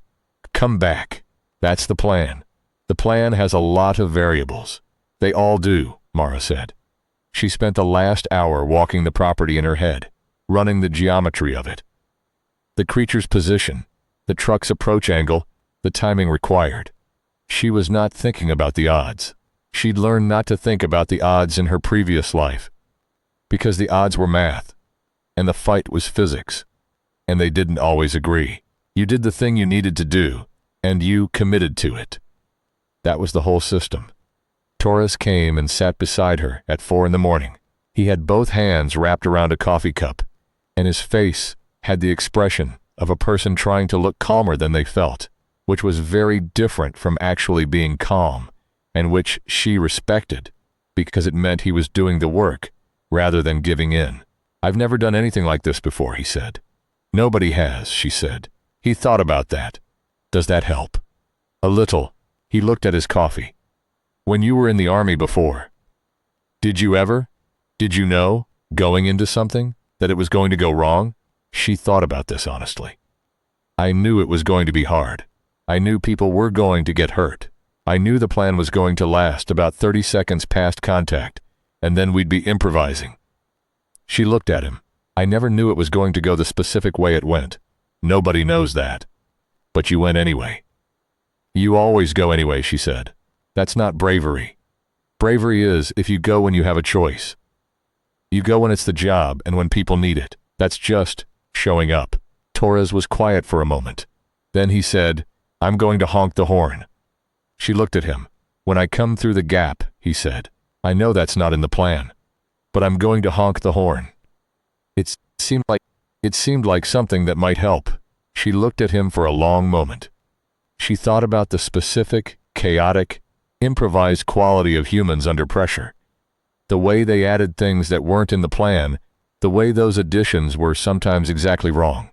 "Come back. That's the plan. The plan has a lot of variables." "They all do," Mara said. She spent the last hour walking the property in her head, running the geometry of it. The creature's position, the truck's approach angle, the timing required. She was not thinking about the odds. She'd learned not to think about the odds in her previous life, because the odds were math, and the fight was physics, and they didn't always agree. You did the thing you needed to do, and you committed to it. That was the whole system. Torres came and sat beside her at 4 a.m. He had both hands wrapped around a coffee cup, and his face had the expression of a person trying to look calmer than they felt, which was very different from actually being calm, and which she respected, because it meant he was doing the work rather than giving in. "I've never done anything like this before," he said. "Nobody has," she said. He thought about that. "Does that help?" "A little." He looked at his coffee. "When you were in the army before, did you ever? Did you know, going into something, that it was going to go wrong?" She thought about this honestly. "I knew it was going to be hard. I knew people were going to get hurt. I knew the plan was going to last about 30 seconds past contact, and then we'd be improvising." She looked at him. "I never knew it was going to go the specific way it went. Nobody knows that. But you went anyway." "You always go anyway," she said. "That's not bravery. Bravery is if you go when you have a choice. You go when it's the job and when people need it. That's just showing up." Torres was quiet for a moment. Then he said, "I'm going to honk the horn." She looked at him. "When I come through the gap," he said. "I know that's not in the plan, but I'm going to honk the horn." It seemed like something that might help. She looked at him for a long moment. She thought about the specific, chaotic, improvised quality of humans under pressure. The way they added things that weren't in the plan, the way those additions were sometimes exactly wrong,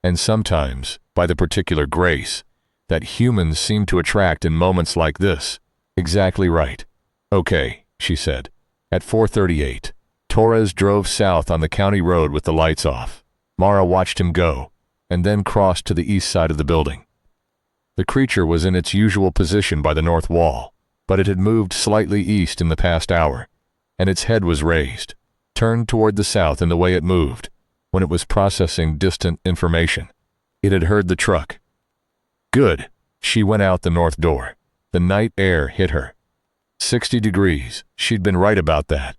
and sometimes, by the particular grace, that humans seem to attract in moments like this, exactly right. "Okay," she said. At 4:38, Torres drove south on the county road with the lights off. Mara watched him go, and then crossed to the east side of the building. The creature was in its usual position by the north wall, but it had moved slightly east in the past hour, and its head was raised, turned toward the south in the way it moved, when it was processing distant information. It had heard the truck. Good. She went out the north door. The night air hit her. 60 degrees. She'd been right about that.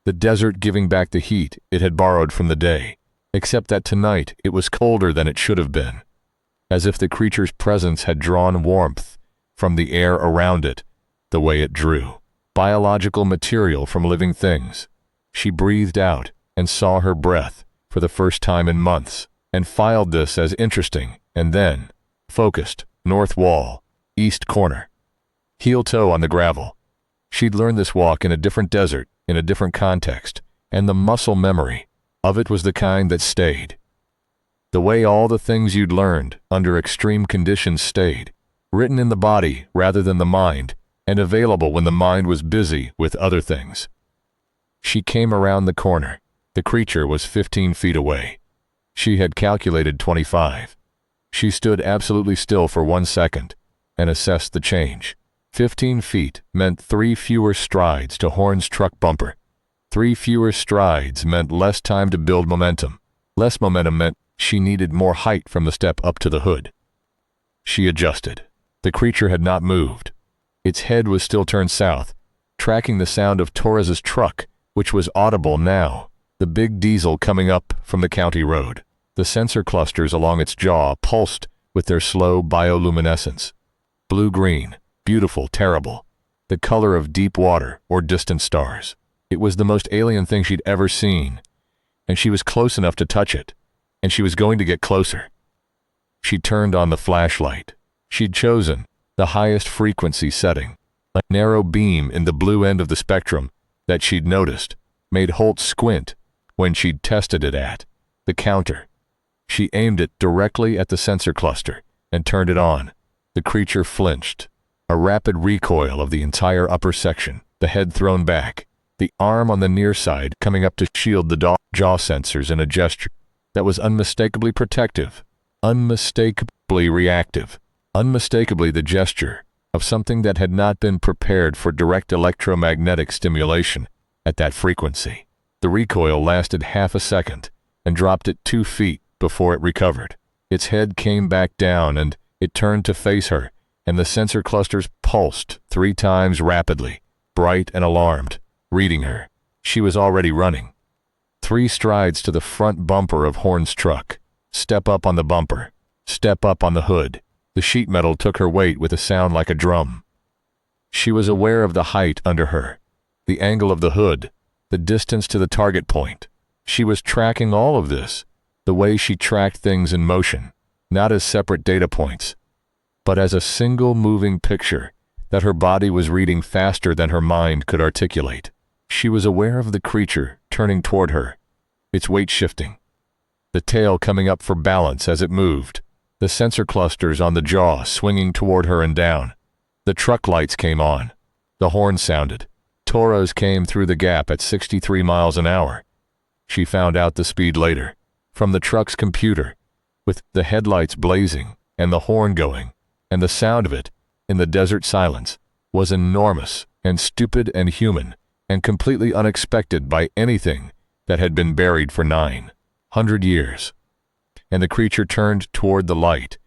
The desert giving back the heat it had borrowed from the day, except that tonight it was colder than it should have been. as if the creature's presence had drawn warmth from the air around it, the way it drew biological material from living things. She breathed out and saw her breath for the first time in months, and filed this as interesting, and then focused, north wall, east corner, heel toe on the gravel. She'd learned this walk in a different desert, in a different context, and the muscle memory of it was the kind that stayed. The way all the things you'd learned under extreme conditions stayed, written in the body rather than the mind, and available when the mind was busy with other things. She came around the corner. The creature was 15 feet away. She had calculated 25. She stood absolutely still for 1 second and assessed the change. 15 feet meant 3 fewer strides to Horn's truck bumper. 3 fewer strides meant less time to build momentum. Less momentum meant she needed more height from the step up to the hood. She adjusted. The creature had not moved. Its head was still turned south, tracking the sound of Torres's truck, which was audible now, the big diesel coming up from the county road. The sensor clusters along its jaw pulsed with their slow bioluminescence. Blue-green, beautiful, terrible, the color of deep water or distant stars. It was the most alien thing she'd ever seen, and she was close enough to touch it, and she was going to get closer. She turned on the flashlight. She'd chosen the highest frequency setting. A narrow beam in the blue end of the spectrum that she'd noticed made Holt squint when she'd tested it at the counter. She aimed it directly at the sensor cluster and turned it on. The creature flinched. A rapid recoil of the entire upper section, the head thrown back, the arm on the near side coming up to shield the jaw sensors in a gesture that was unmistakably protective, unmistakably reactive, unmistakably the gesture of something that had not been prepared for direct electromagnetic stimulation at that frequency. The recoil lasted half a second and dropped it 2 feet before it recovered. Its head came back down and it turned to face her, and the sensor clusters pulsed 3 times rapidly, bright and alarmed, reading her. She was already running. 3 strides to the front bumper of Horn's truck. Step up on the bumper. Step up on the hood. The sheet metal took her weight with a sound like a drum. She was aware of the height under her, the angle of the hood, the distance to the target point. She was tracking all of this, the way she tracked things in motion, not as separate data points, but as a single moving picture that her body was reading faster than her mind could articulate. She was aware of the creature turning toward her, its weight shifting, the tail coming up for balance as it moved, the sensor clusters on the jaw swinging toward her and down. The truck lights came on. The horn sounded. Torres came through the gap at 63 miles an hour. She found out the speed later, from the truck's computer, with the headlights blazing and the horn going, and the sound of it, in the desert silence, was enormous and stupid and human and completely unexpected by anything that had been buried for 900 years. And the creature turned toward the light,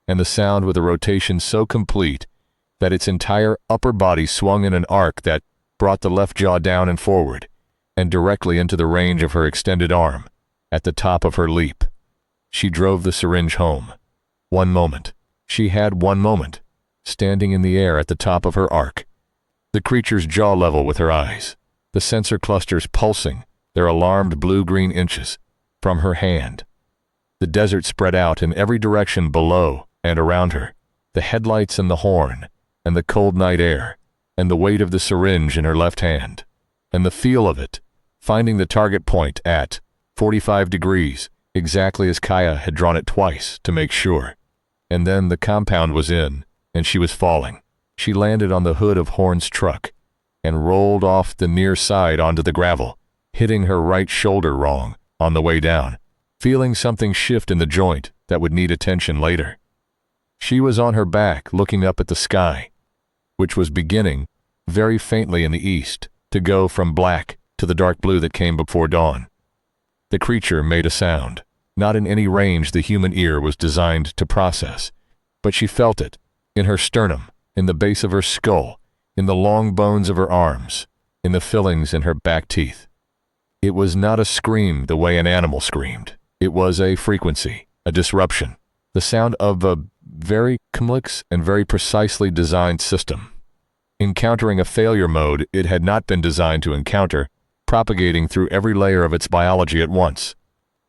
and the sound with a rotation so complete that its entire upper body swung in an arc that brought the left jaw down and forward, and directly into the range of her extended arm, at the top of her leap. She drove the syringe home. 1 moment. She had 1 moment, standing in the air at the top of her arc, the creature's jaw level with her eyes, the sensor clusters pulsing their alarmed blue-green inches from her hand. The desert spread out in every direction below and around her, the headlights and the horn, and the cold night air, and the weight of the syringe in her left hand, and the feel of it, finding the target point at 45 degrees, exactly as Kaya had drawn it twice to make sure. And then the compound was in, and she was falling. She landed on the hood of Horn's truck and rolled off the near side onto the gravel, hitting her right shoulder wrong on the way down, feeling something shift in the joint that would need attention later. She was on her back looking up at the sky, which was beginning, very faintly in the east, to go from black to the dark blue that came before dawn. The creature made a sound, not in any range the human ear was designed to process, but she felt it, in her sternum, in the base of her skull, in the long bones of her arms, in the fillings in her back teeth. It was not a scream the way an animal screamed. It was a frequency, a disruption, The sound of a very complex and very precisely designed system. Encountering a failure mode it had not been designed to encounter, propagating through every layer of its biology at once.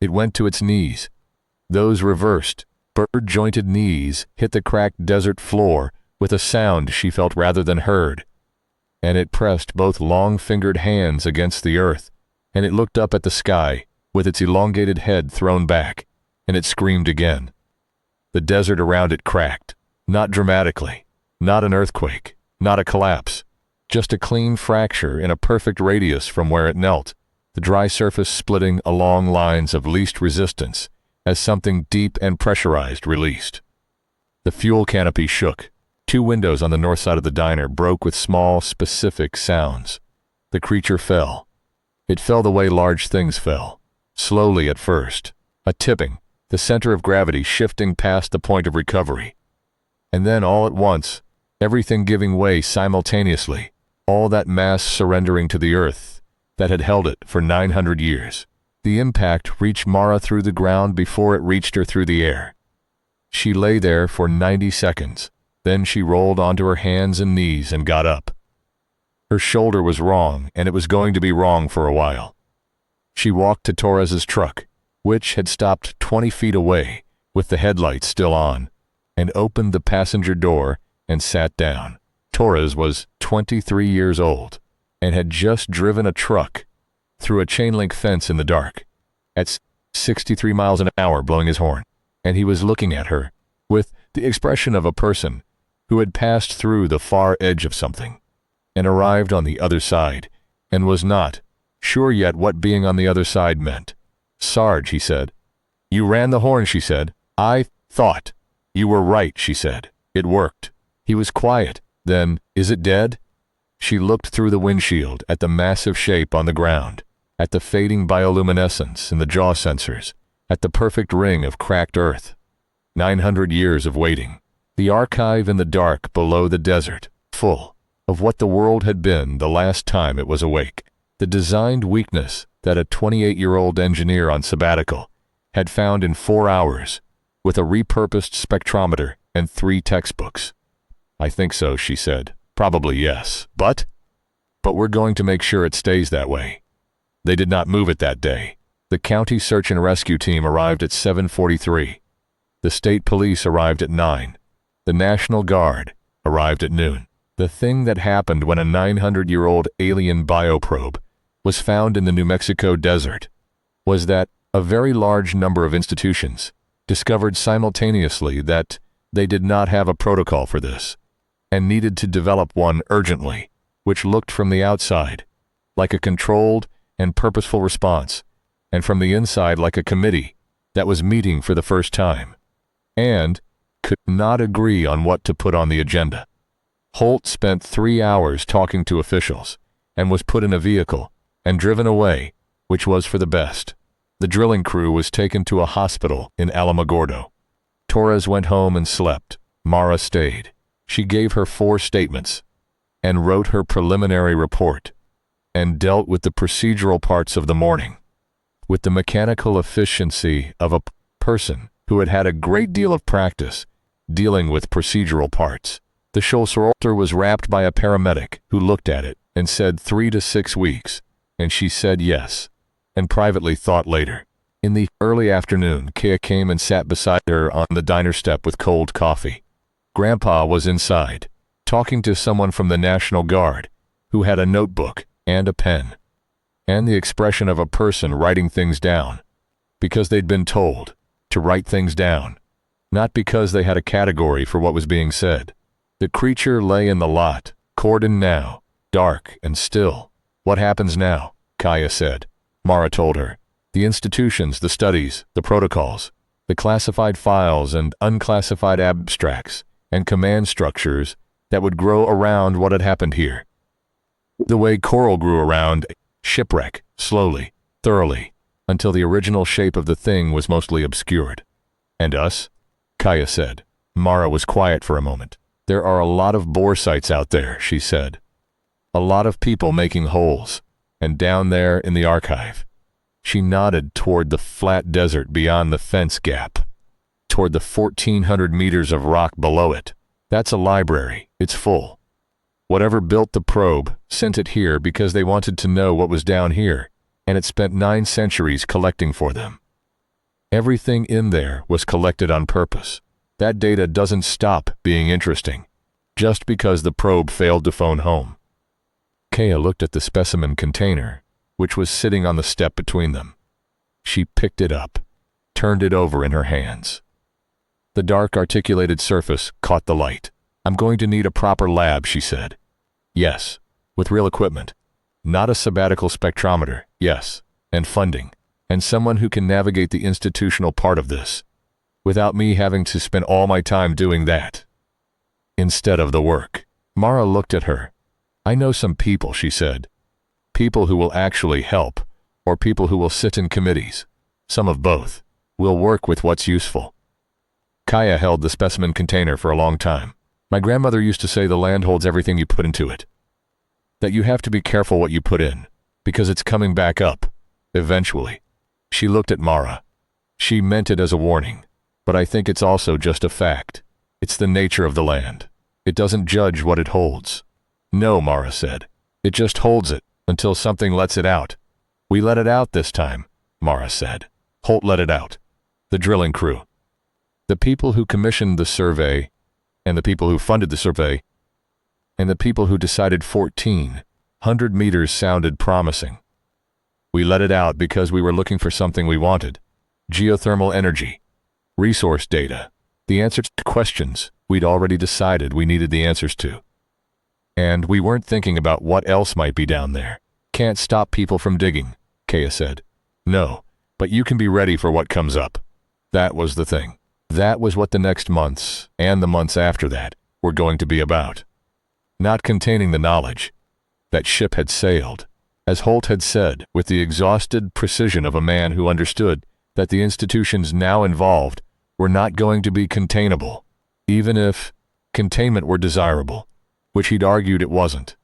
It went to its knees. Those reversed, bird-jointed knees hit the cracked desert floor with a sound she felt rather than heard. And it pressed both long-fingered hands against the earth, and it looked up at the sky with its elongated head thrown back, and it screamed again. The desert around it cracked, not dramatically, not an earthquake, not a collapse, just a clean fracture in a perfect radius from where it knelt, the dry surface splitting along lines of least resistance as something deep and pressurized released. The fuel canopy shook. 2 windows on the north side of the diner broke with small, specific sounds. The creature fell. It fell the way large things fell, slowly at first, a tipping, the center of gravity shifting past the point of recovery. And then all at once, everything giving way simultaneously, all that mass surrendering to the earth that had held it for 900 years. The impact reached Mara through the ground before it reached her through the air. She lay there for 90 seconds. Then she rolled onto her hands and knees and got up. Her shoulder was wrong, and it was going to be wrong for a while. She walked to Torres's truck, which had stopped 20 feet away, with the headlights still on, and opened the passenger door and sat down. Torres was 23 years old, and had just driven a truck through a chain-link fence in the dark, at 63 miles an hour blowing his horn, and he was looking at her with the expression of a person who had passed through the far edge of something, and arrived on the other side, and was not sure yet what being on the other side meant. "Sarge," he said. "You ran the horn," she said. "I thought." "You were right," she said. "It worked." He was quiet. Then, "Is it dead?" She looked through the windshield at the massive shape on the ground, at the fading bioluminescence in the jaw sensors, at the perfect ring of cracked earth. 900 years of waiting. The archive in the dark below the desert, full of what the world had been the last time it was awake. The designed weakness that a 28-year-old engineer on sabbatical had found in 4 hours, with a repurposed spectrometer and 3 textbooks. "I think so," she said. "Probably yes. But we're going to make sure it stays that way." They did not move it that day. The county search and rescue team arrived at 7:43. The state police arrived at 9. The National Guard arrived at noon. The thing that happened when a 900-year-old alien bioprobe was found in the New Mexico desert was that a very large number of institutions discovered simultaneously that they did not have a protocol for this, and needed to develop one urgently, which looked from the outside like a controlled and purposeful response, and from the inside like a committee that was meeting for the first time, and could not agree on what to put on the agenda. Holt spent 3 hours talking to officials, and was put in a vehicle and driven away, which was for the best. The drilling crew was taken to a hospital in Alamogordo. Torres went home and slept. Mara stayed. She gave her 4 statements, and wrote her preliminary report, and dealt with the procedural parts of the morning, with the mechanical efficiency of a person who had had a great deal of practice dealing with procedural parts. The Schulze was wrapped by a paramedic who looked at it and said 3 to 6 weeks, and she said yes, and privately thought later. In the early afternoon, Kea came and sat beside her on the diner step with cold coffee. Grandpa was inside, talking to someone from the National Guard, who had a notebook and a pen, and the expression of a person writing things down, because they'd been told to write things down, not because they had a category for what was being said. The creature lay in the lot, cordoned now, dark and still. "What happens now?" Kaya said. Mara told her. The institutions, the studies, the protocols, the classified files and unclassified abstracts, and command structures that would grow around what had happened here. The way coral grew around a shipwreck, slowly, thoroughly, until the original shape of the thing was mostly obscured. "And us?" Kaya said. Mara was quiet for a moment. "There are a lot of bore sites out there," she said. "A lot of people making holes, and down there in the archive." She nodded toward the flat desert beyond the fence gap. toward the 1,400 meters of rock below it. That's a library. It's full. Whatever built the probe sent it here because they wanted to know what was down here, and it spent 9 centuries collecting for them. Everything in there was collected on purpose. That data doesn't stop being interesting just because the probe failed to phone home. Kaya looked at the specimen container, which was sitting on the step between them. She picked it up, turned it over in her hands. The dark articulated surface caught the light. "I'm going to need a proper lab," she said. "Yes, with real equipment. Not a sabbatical spectrometer, yes, and funding, and someone who can navigate the institutional part of this, without me having to spend all my time doing that instead of the work." Mara looked at her. "I know some people," she said. "People who will actually help, or people who will sit in committees. Some of both. We'll work with what's useful." Kaya held the specimen container for a long time. "My grandmother used to say the land holds everything you put into it. That you have to be careful what you put in, because it's coming back up, eventually." She looked at Mara. She meant it as a warning, but I think it's also just a fact. It's the nature of the land. It doesn't judge what it holds. "No," Mara said. "It just holds it until something lets it out." "We let it out this time," Mara said. "Holt let it out. The drilling crew. The people who commissioned the survey, and the people who funded the survey, and the people who decided 1,400 meters sounded promising. We let it out because we were looking for something we wanted. Geothermal energy, resource data, the answers to questions we'd already decided we needed the answers to. And we weren't thinking about what else might be down there." "Can't stop people from digging," Kaya said. "No, but you can be ready for what comes up." That was the thing. That was what the next months, and the months after that, were going to be about. Not containing the knowledge. That ship had sailed, as Holt had said, with the exhausted precision of a man who understood that the institutions now involved were not going to be containable, even if containment were desirable, which he'd argued it wasn't.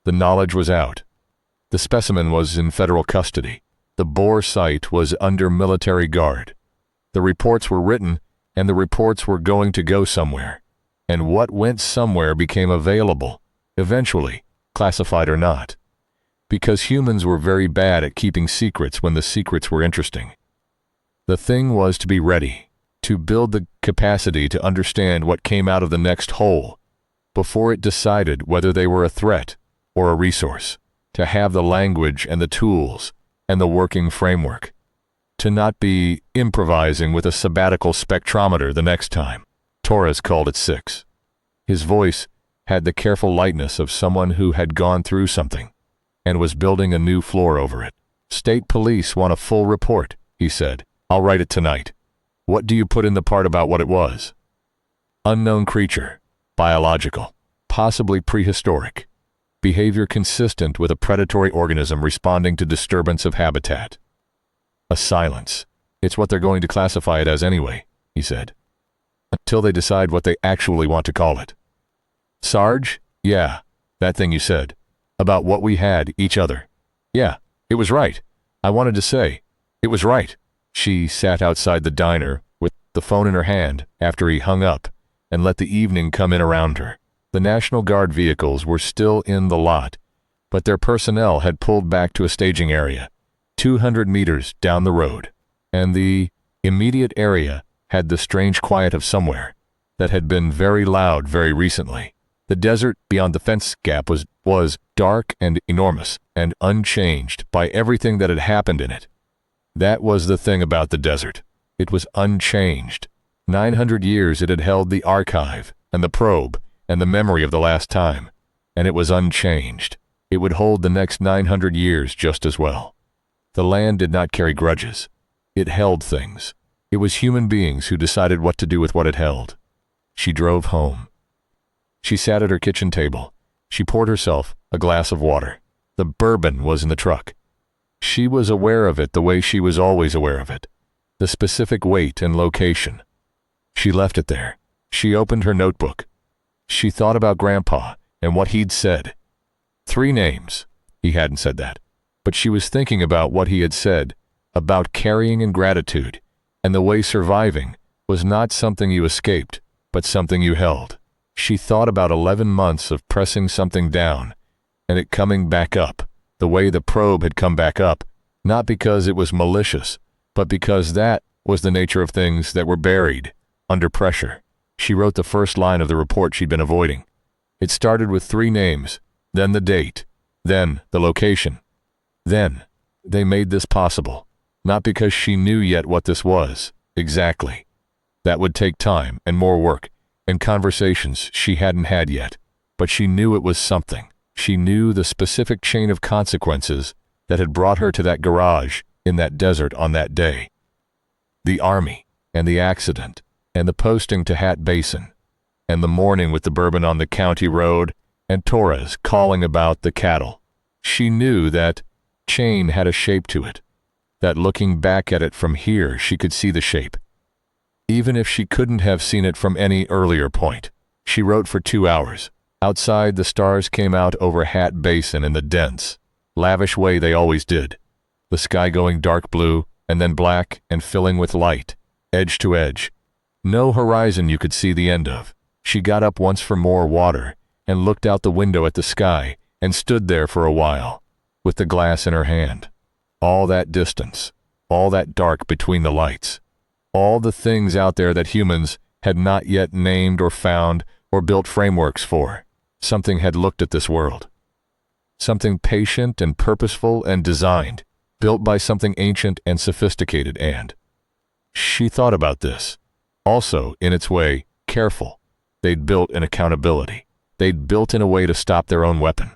The knowledge was out. The specimen was in federal custody. The bore site was under military guard. The reports were written, and the reports were going to go somewhere. And what went somewhere became available, eventually, classified or not. Because humans were very bad at keeping secrets when the secrets were interesting. The thing was to be ready, to build the capacity to understand what came out of the next hole, before it decided whether they were a threat or a resource, to have the language and the tools and the working framework. To not be improvising with a sabbatical spectrometer the next time. Torres called it 6. His voice had the careful lightness of someone who had gone through something and was building a new floor over it. "State police want a full report," he said. "I'll write it tonight. What do you put in the part about what it was?" "Unknown creature, biological, possibly prehistoric, behavior consistent with a predatory organism responding to disturbance of habitat." A silence. "It's what they're going to classify it as anyway," he said. "Until they decide what they actually want to call it." "Sarge? Yeah, that thing you said. About what we had, each other. Yeah, it was right. I wanted to say, it was right." She sat outside the diner with the phone in her hand after he hung up and let the evening come in around her. The National Guard vehicles were still in the lot, but their personnel had pulled back to a staging area 200 meters down the road, and the immediate area had the strange quiet of somewhere that had been very loud very recently. The desert beyond the fence gap was dark and enormous and unchanged by everything that had happened in it. That was the thing about the desert. It was unchanged. 900 years it had held the archive and the probe and the memory of the last time, and it was unchanged. It would hold the next 900 years just as well. The land did not carry grudges. It held things. It was human beings who decided what to do with what it held. She drove home. She sat at her kitchen table. She poured herself a glass of water. The bourbon was in the truck. She was aware of it the way she was always aware of it, the specific weight and location. She left it there. She opened her notebook. She thought about Grandpa and what he'd said. 3 names. He hadn't said that. But she was thinking about what he had said, about carrying in gratitude, and the way surviving was not something you escaped, but something you held. She thought about 11 months of pressing something down, and it coming back up, the way the probe had come back up, not because it was malicious, but because that was the nature of things that were buried under pressure. She wrote the first line of the report she'd been avoiding. It started with 3 names, then the date, then the location. Then they made this possible, not because she knew yet what this was, exactly. That would take time and more work and conversations she hadn't had yet, but she knew it was something. She knew the specific chain of consequences that had brought her to that garage in that desert on that day. The army, and the accident, and the posting to Hat Basin, and the morning with the bourbon on the county road, and Torres calling about the cattle. She knew that chain had a shape to it, that looking back at it from here she could see the shape, even if she couldn't have seen it from any earlier point. She wrote for 2 hours. Outside, the stars came out over Hat Basin in the dense, lavish way they always did, the sky going dark blue and then black and filling with light, edge to edge. No horizon you could see the end of. She got up once for more water and looked out the window at the sky and stood there for a while, with the glass in her hand. All that distance, all that dark between the lights, all the things out there that humans had not yet named or found or built frameworks for. Something had looked at this world. Something patient and purposeful and designed, built by something ancient and sophisticated and... She thought about this. Also, in its way, careful. They'd built an accountability. They'd built in a way to stop their own weapon.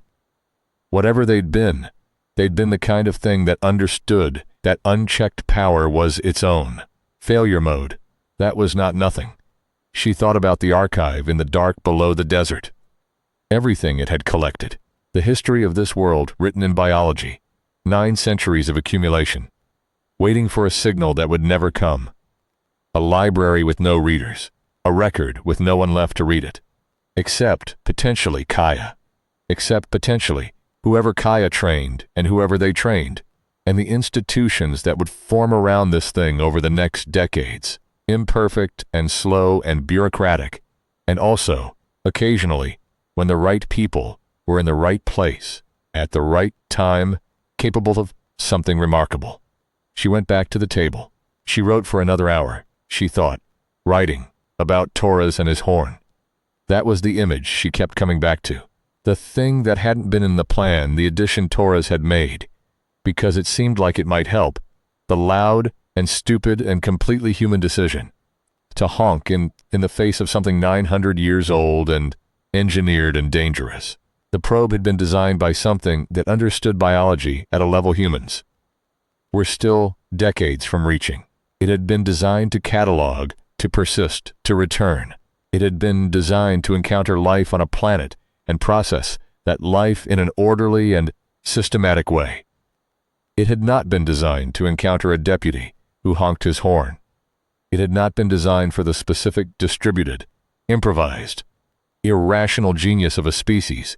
Whatever they'd been the kind of thing that understood that unchecked power was its own. Failure mode. That was not nothing. She thought about the archive in the dark below the desert. Everything it had collected. The history of this world written in biology. 9 centuries of accumulation. Waiting for a signal that would never come. A library with no readers. A record with no one left to read it. Except, potentially, Kaya. Except, potentially, whoever Kaya trained and whoever they trained. And the institutions that would form around this thing over the next decades. Imperfect and slow and bureaucratic. And also, occasionally, when the right people were in the right place, at the right time, capable of something remarkable. She went back to the table. She wrote for another hour, she thought, writing about Torres and his horn. That was the image she kept coming back to. The thing that hadn't been in the plan, the addition Torres had made, because it seemed like it might help, the loud and stupid and completely human decision to honk in the face of something 900 years old and engineered and dangerous. The probe had been designed by something that understood biology at a level humans were still decades from reaching. It had been designed to catalog, to persist, to return. It had been designed to encounter life on a planet and process that life in an orderly and systematic way. It had not been designed to encounter a deputy who honked his horn. It had not been designed for the specific, distributed, improvised, irrational genius of a species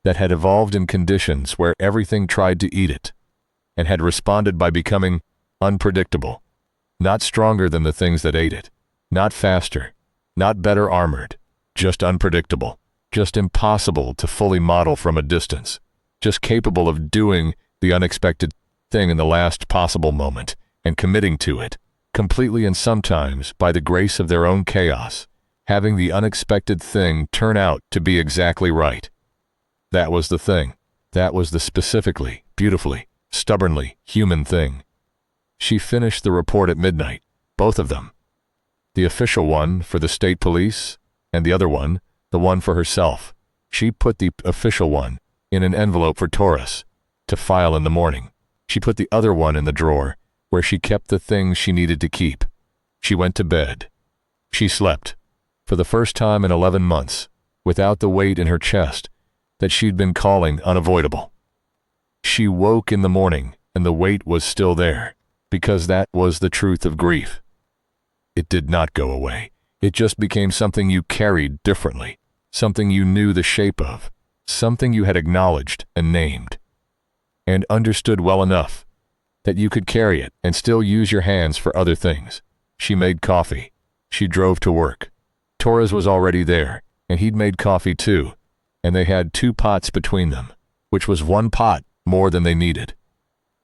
that had evolved in conditions where everything tried to eat it and had responded by becoming unpredictable, not stronger than the things that ate it, not faster, not better armored, just unpredictable, just impossible to fully model from a distance, just capable of doing the unexpected thing in the last possible moment and committing to it, completely and sometimes by the grace of their own chaos, having the unexpected thing turn out to be exactly right. That was the thing. That was the specifically, beautifully, stubbornly human thing. She finished the report at midnight, both of them. The official one for the state police, and the other one, the one for herself. She put the official one in an envelope for Torres to file in the morning. She put the other one in the drawer where she kept the things she needed to keep. She went to bed. She slept, for the first time in 11 months, without the weight in her chest that she'd been calling unavoidable. She woke in the morning and the weight was still there, because that was the truth of grief. It did not go away. It just became something you carried differently, something you knew the shape of, something you had acknowledged and named, and understood well enough that you could carry it and still use your hands for other things. She made coffee. She drove to work. Torres was already there, and he'd made coffee too, and they had 2 pots between them, which was 1 pot more than they needed,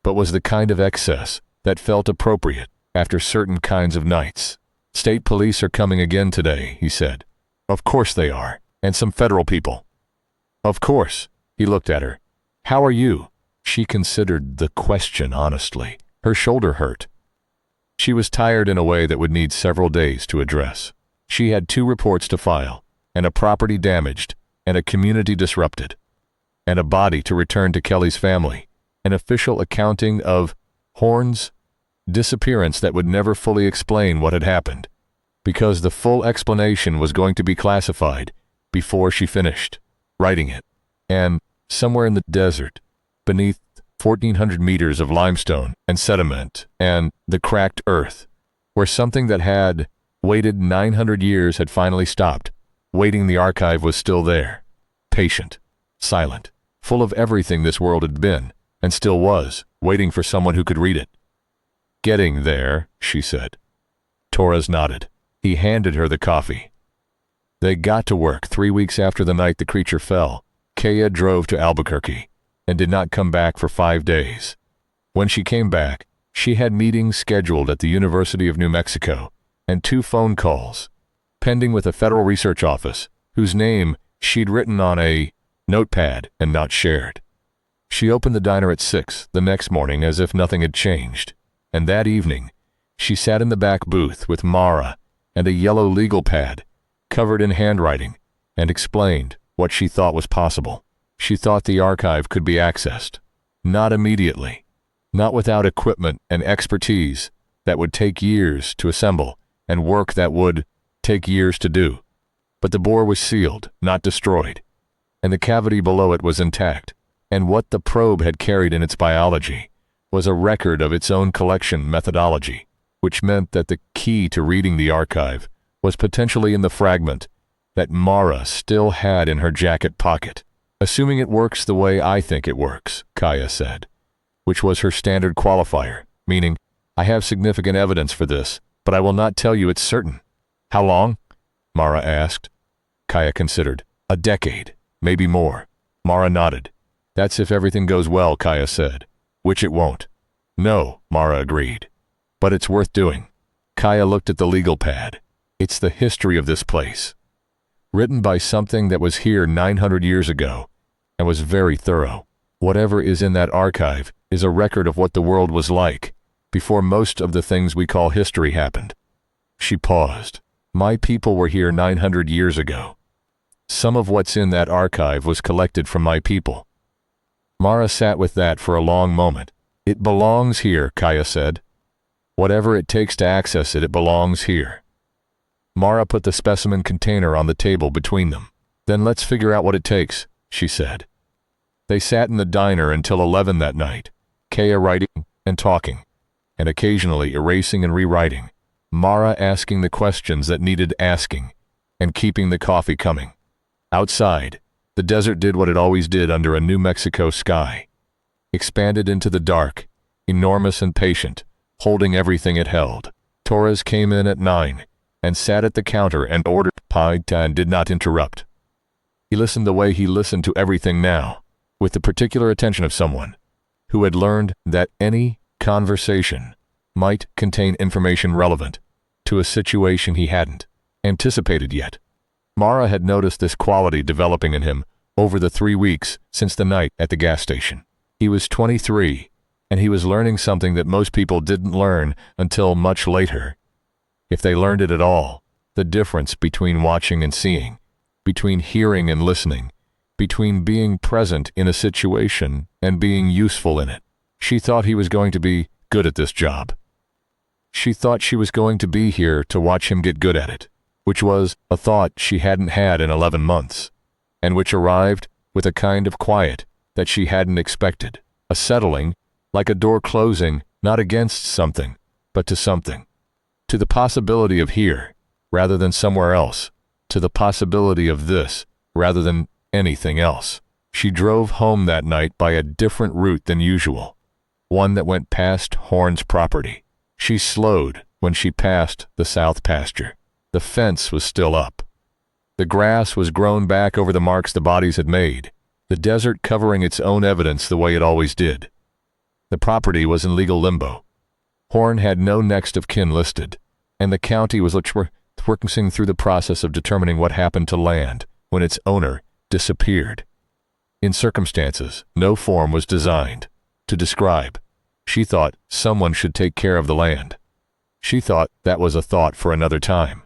but was the kind of excess that felt appropriate after certain kinds of nights. State police are coming again today, he said. Of course they are, and some federal people. Of course. He looked at her. How are you? She considered the question honestly. Her shoulder hurt. She was tired in a way that would need several days to address. She had 2 reports to file, and a property damaged, and a community disrupted, and a body to return to Kelly's family, an official accounting of Horn's disappearance that would never fully explain what had happened, because the full explanation was going to be classified before she finished writing it. And somewhere in the desert, beneath 1,400 meters of limestone and sediment and the cracked earth, where something that had waited 900 years had finally stopped, waiting, the archive was still there, patient, silent, full of everything this world had been, and still was, waiting for someone who could read it. Getting there, she said. Torres nodded. He handed her the coffee. They got to work 3 weeks after the night the creature fell. Kaya drove to Albuquerque and did not come back for 5 days. When she came back, she had meetings scheduled at the University of New Mexico and 2 phone calls, pending with a federal research office, whose name she'd written on a notepad and not shared. She opened the diner at 6 the next morning as if nothing had changed, and that evening, she sat in the back booth with Mara and a yellow legal pad covered in handwriting and explained what she thought was possible. She thought the archive could be accessed. Not immediately. Not without equipment and expertise that would take years to assemble and work that would take years to do. But the bore was sealed, not destroyed, and the cavity below it was intact, and what the probe had carried in its biology was a record of its own collection methodology, which meant that the key to reading the archive was potentially in the fragment that Mara still had in her jacket pocket. Assuming it works the way I think it works, Kaya said, which was her standard qualifier, meaning, I have significant evidence for this, but I will not tell you it's certain. How long? Mara asked. Kaya considered. A decade, maybe more. Mara nodded. That's if everything goes well, Kaya said, which it won't. No, Mara agreed. But it's worth doing. Kaya looked at the legal pad. It's the history of this place. Written by something that was here 900 years ago and was very thorough. Whatever is in that archive is a record of what the world was like before most of the things we call history happened. She paused. My people were here 900 years ago. Some of what's in that archive was collected from my people. Mara sat with that for a long moment. It belongs here, Kaya said. Whatever it takes to access it, it belongs here. Mara put the specimen container on the table between them. Then let's figure out what it takes, she said. They sat in the diner until 11 that night, Kaya writing and talking, and occasionally erasing and rewriting, Mara asking the questions that needed asking, and keeping the coffee coming. Outside, the desert did what it always did under a New Mexico sky. Expanded into the dark, enormous and patient, holding everything it held. Torres came in at 9 and sat at the counter and ordered pie and did not interrupt. He listened the way he listened to everything now, with the particular attention of someone who had learned that any conversation might contain information relevant to a situation he hadn't anticipated yet. Mara had noticed this quality developing in him over the 3 weeks since the night at the gas station. He was 23, and he was learning something that most people didn't learn until much later. If they learned it at all, the difference between watching and seeing, between hearing and listening, between being present in a situation and being useful in it. She thought he was going to be good at this job. She thought she was going to be here to watch him get good at it, which was a thought she hadn't had in 11 months, and which arrived with a kind of quiet that she hadn't expected, a settling, like a door closing, not against something, but to something, to the possibility of here, rather than somewhere else, to the possibility of this, rather than anything else. She drove home that night by a different route than usual, one that went past Horn's property. She slowed when she passed the south pasture. The fence was still up. The grass was grown back over the marks the bodies had made, the desert covering its own evidence the way it always did. The property was in legal limbo. Horn had no next of kin listed, and the county was working through the process of determining what happened to land when its owner disappeared. In circumstances no form was designed to describe, she thought someone should take care of the land. She thought that was a thought for another time.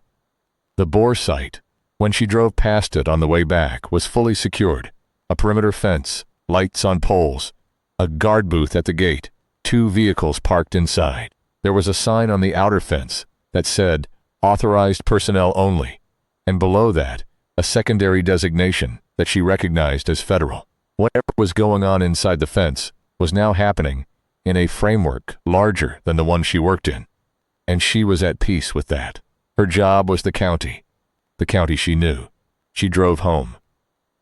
The Bohr site, when she drove past it on the way back, was fully secured. A perimeter fence, lights on poles, a guard booth at the gate, 2 vehicles parked inside. There was a sign on the outer fence that said, "Authorized personnel only," and below that, a secondary designation that she recognized as federal. Whatever was going on inside the fence was now happening in a framework larger than the one she worked in, and she was at peace with that. Her job was the county she knew. She drove home.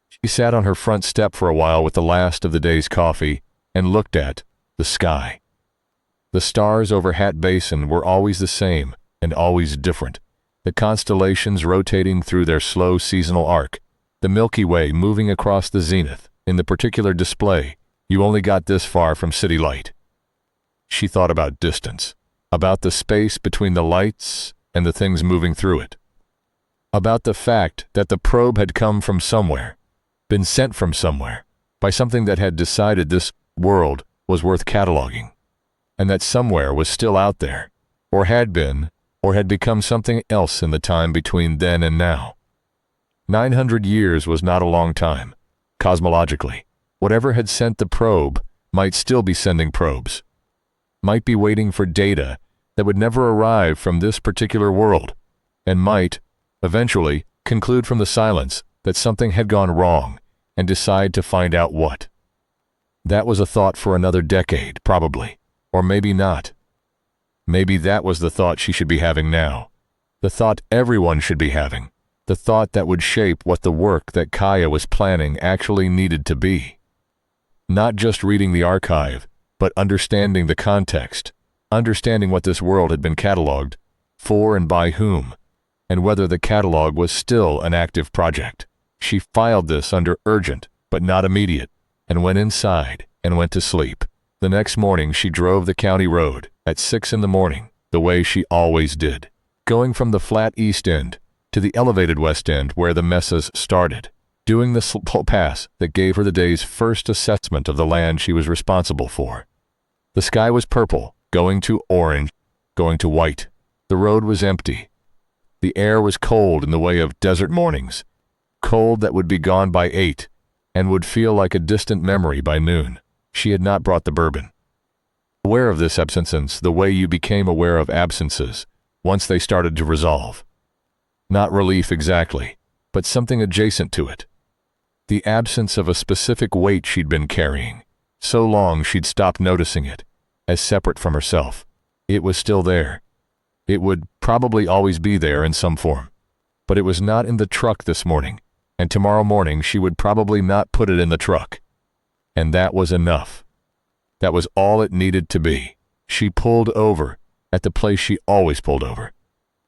She sat on her front step for a while with the last of the day's coffee and looked at the sky. The stars over Hat Basin were always the same and always different, the constellations rotating through their slow seasonal arc, the Milky Way moving across the zenith. In the particular display, you only got this far from city light. She thought about distance, about the space between the lights and the things moving through it, about the fact that the probe had come from somewhere, been sent from somewhere, by something that had decided this world was worth cataloging, and that somewhere was still out there, or had been, or had become something else in the time between then and now. 900 years was not a long time. Cosmologically, whatever had sent the probe might still be sending probes, might be waiting for data that would never arrive from this particular world, and might, eventually, conclude from the silence that something had gone wrong and decide to find out what. That was a thought for another decade, probably, or maybe not. Maybe that was the thought she should be having now, the thought everyone should be having, the thought that would shape what the work that Kaya was planning actually needed to be. Not just reading the archive, but understanding the context, understanding what this world had been cataloged, for and by whom, and whether the catalog was still an active project. She filed this under urgent, but not immediate, and went inside and went to sleep. The next morning she drove the county road at 6 a.m, the way she always did, going from the flat east end to the elevated west end where the messes started, doing the slow pass that gave her the day's first assessment of the land she was responsible for. The sky was purple, going to orange, going to white. The road was empty. The air was cold in the way of desert mornings, cold that would be gone by 8 and would feel like a distant memory by noon. She had not brought the bourbon. Aware of this absence the way you became aware of absences once they started to resolve. Not relief exactly, but something adjacent to it. The absence of a specific weight she'd been carrying. So long she'd stopped noticing it, as separate from herself. It was still there. It would probably always be there in some form. But it was not in the truck this morning, and tomorrow morning she would probably not put it in the truck. And that was enough. That was all it needed to be. She pulled over at the place she always pulled over.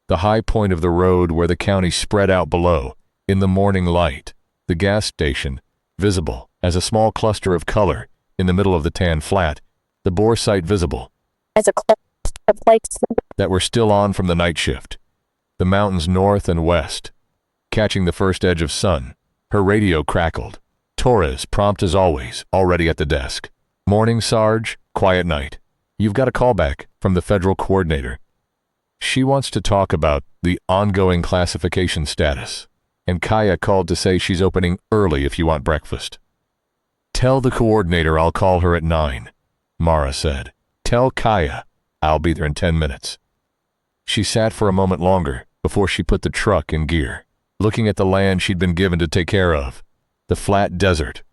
The high point of the road where the county spread out below, in the morning light, the gas station, visible as a small cluster of color in the middle of the tan flat, the Bohr site visible as a cluster of lights that were still on from the night shift, the mountains north and west, catching the first edge of sun. Her radio crackled. Torres, prompt as always, already at the desk. "Morning, Sarge. Quiet night. You've got a call back from the federal coordinator. She wants to talk about the ongoing classification status, and Kaya called to say she's opening early if you want breakfast." "Tell the coordinator I'll call her at 9, Mara said. "Tell Kaya I'll be there in 10 minutes. She sat for a moment longer before she put the truck in gear, looking at the land she'd been given to take care of, the flat desert,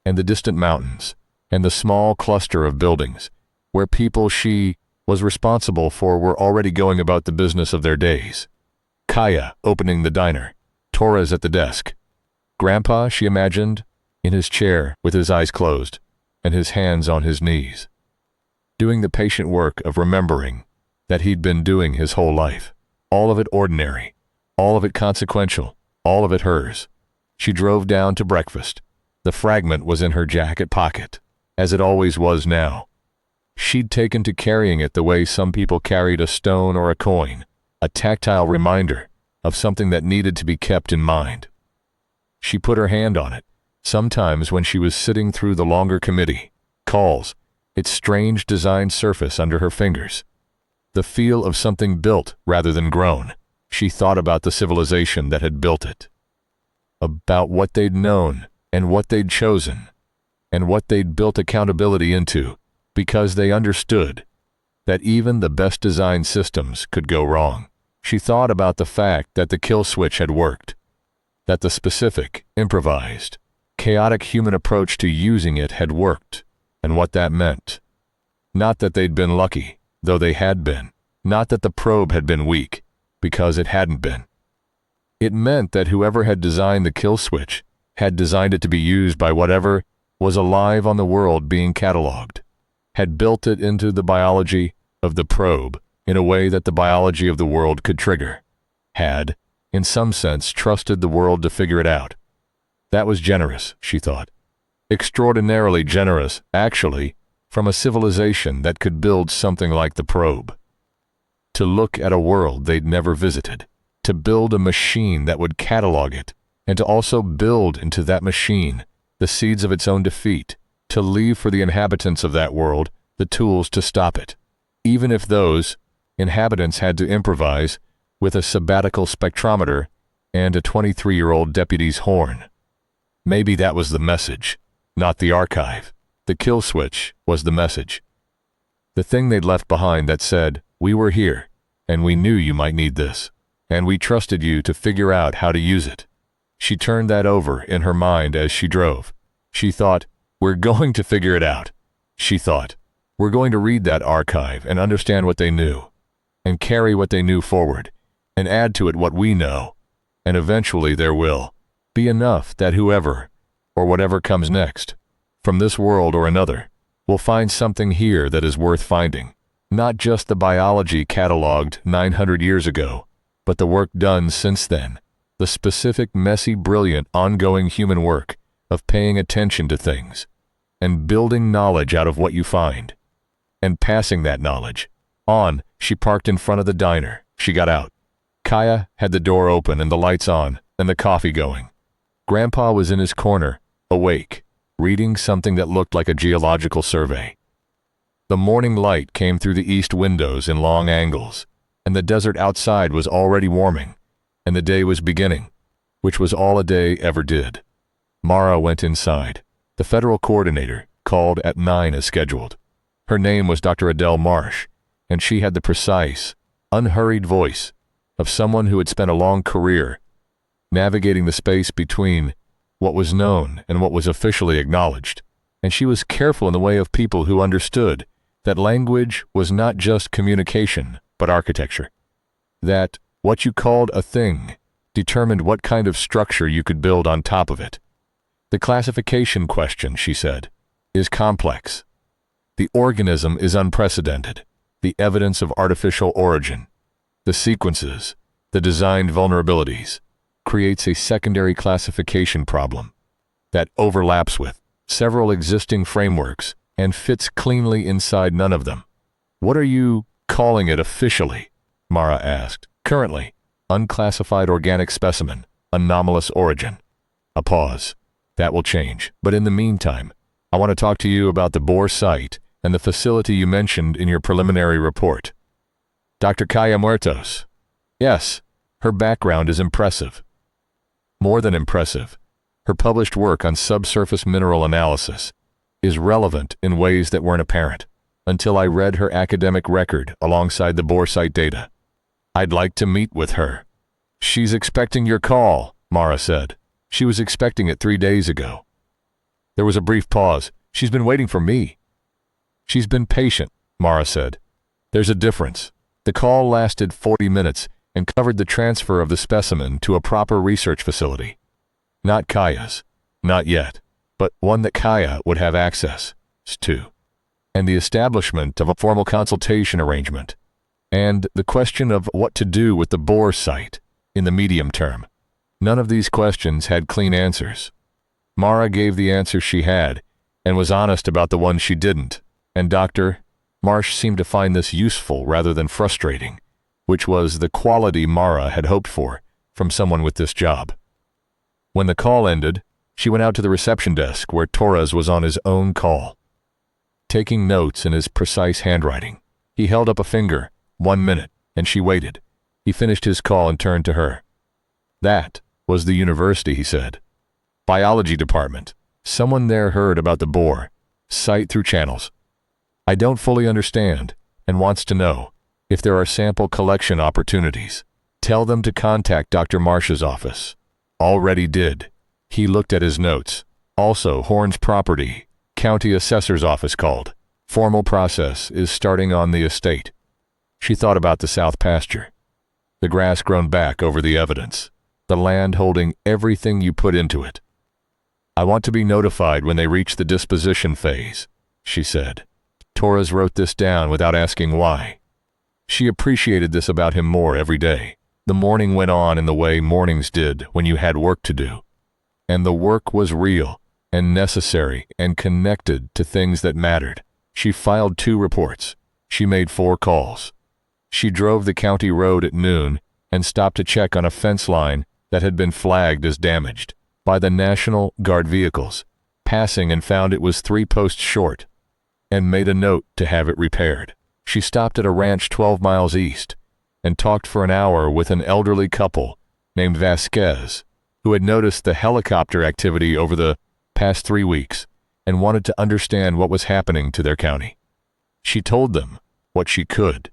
and the distant mountains, and the small cluster of buildings, where people she was responsible for were already going about the business of their days. Kaya opening the diner, Torres at the desk. Grandpa, she imagined, in his chair with his eyes closed and his hands on his knees, doing the patient work of remembering that he'd been doing his whole life, all of it ordinary, All of it consequential, all of it hers. She drove down to breakfast. The fragment was in her jacket pocket, as it always was now. She'd taken to carrying it the way some people carried a stone or a coin, a tactile reminder of something that needed to be kept in mind. She put her hand on it, sometimes when she was sitting through the longer committee calls, its strange designed surface under her fingers. The feel of something built rather than grown. She thought about the civilization that had built it, about what they'd known and what they'd chosen, and what they'd built accountability into, because they understood that even the best designed systems could go wrong. She thought about the fact that the kill switch had worked, that the specific, improvised, chaotic human approach to using it had worked, and what that meant. Not that they'd been lucky, though they had been. Not that the probe had been weak, because it hadn't been. It meant that whoever had designed the kill switch had designed it to be used by whatever was alive on the world being cataloged, had built it into the biology of the probe in a way that the biology of the world could trigger, had, in some sense, trusted the world to figure it out. That was generous, she thought. Extraordinarily generous, actually, from a civilization that could build something like the probe. To look at a world they'd never visited, to build a machine that would catalog it, and to also build into that machine the seeds of its own defeat, to leave for the inhabitants of that world the tools to stop it, even if those inhabitants had to improvise with a sabbatical spectrometer and a 23-year-old deputy's horn. Maybe that was the message, not the archive. The kill switch was the message. The thing they'd left behind that said, "We were here, and we knew you might need this, and we trusted you to figure out how to use it." She turned that over in her mind as she drove. She thought, "We're going to figure it out." She thought, "We're going to read that archive and understand what they knew, and carry what they knew forward, and add to it what we know, and eventually there will be enough that whoever, or whatever comes next, from this world or another, will find something here that is worth finding. Not just the biology cataloged 900 years ago, but the work done since then, the specific, messy, brilliant, ongoing human work of paying attention to things, and building knowledge out of what you find, and passing that knowledge on." She parked in front of the diner. She got out. Kaya had the door open and the lights on and the coffee going. Grandpa was in his corner, awake, reading something that looked like a geological survey. The morning light came through the east windows in long angles, and the desert outside was already warming, and the day was beginning, which was all a day ever did. Mara went inside. The federal coordinator called at 9 as scheduled. Her name was Dr. Adele Marsh, and she had the precise, unhurried voice of someone who had spent a long career navigating the space between what was known and what was officially acknowledged, and she was careful in the way of people who understood that language was not just communication, but architecture. That what you called a thing determined what kind of structure you could build on top of it. The classification question, she said, is complex. The organism is unprecedented. The evidence of artificial origin, the sequences, the designed vulnerabilities, creates a secondary classification problem that overlaps with several existing frameworks and fits cleanly inside none of them. "What are you calling it officially?" Mara asked. "Currently, unclassified organic specimen, anomalous origin." A pause. "That will change. But in the meantime, I want to talk to you about the Bohr site and the facility you mentioned in your preliminary report." "Dr. Kaya Muertos." "Yes, her background is impressive." More than impressive, her published work on subsurface mineral analysis is relevant in ways that weren't apparent until I read her academic record alongside the Bohr site data. "I'd like to meet with her." "She's expecting your call," Mara said. "She was expecting it 3 days ago." There was a brief pause. "She's been waiting for me." "She's been patient," Mara said. "There's a difference." The call lasted 40 minutes and covered the transfer of the specimen to a proper research facility. Not Kaya's, not yet, but one that Kaya would have access to, and the establishment of a formal consultation arrangement, and the question of what to do with the Bohr site, in the medium term? None of these questions had clean answers. Mara gave the answer she had, and was honest about the one she didn't, and Dr. Marsh seemed to find this useful rather than frustrating, which was the quality Mara had hoped for from someone with this job. When the call ended, she went out to the reception desk where Torres was on his own call, taking notes in his precise handwriting. He held up a finger, 1 minute, and she waited. He finished his call and turned to her. That was the university, he said. Biology department. Someone there heard about the boar, sight through channels. I don't fully understand, and wants to know if there are sample collection opportunities. Tell them to contact Dr. Marsh's office. Already did. He looked at his notes. Also, Horn's property, county assessor's office called. Formal process is starting on the estate. She thought about the south pasture. The grass grown back over the evidence. The land holding everything you put into it. I want to be notified when they reach the disposition phase, she said. Torres wrote this down without asking why. She appreciated this about him more every day. The morning went on in the way mornings did when you had work to do. And the work was real and necessary and connected to things that mattered. She filed 2 reports. She made 4 calls. She drove the county road at noon and stopped to check on a fence line that had been flagged as damaged by the National Guard vehicles, passing and found it was 3 posts short, and made a note to have it repaired. She stopped at a ranch 12 miles east and talked for an hour with an elderly couple named Vasquez, who had noticed the helicopter activity over the past 3 weeks and wanted to understand what was happening to their county. She told them what she could.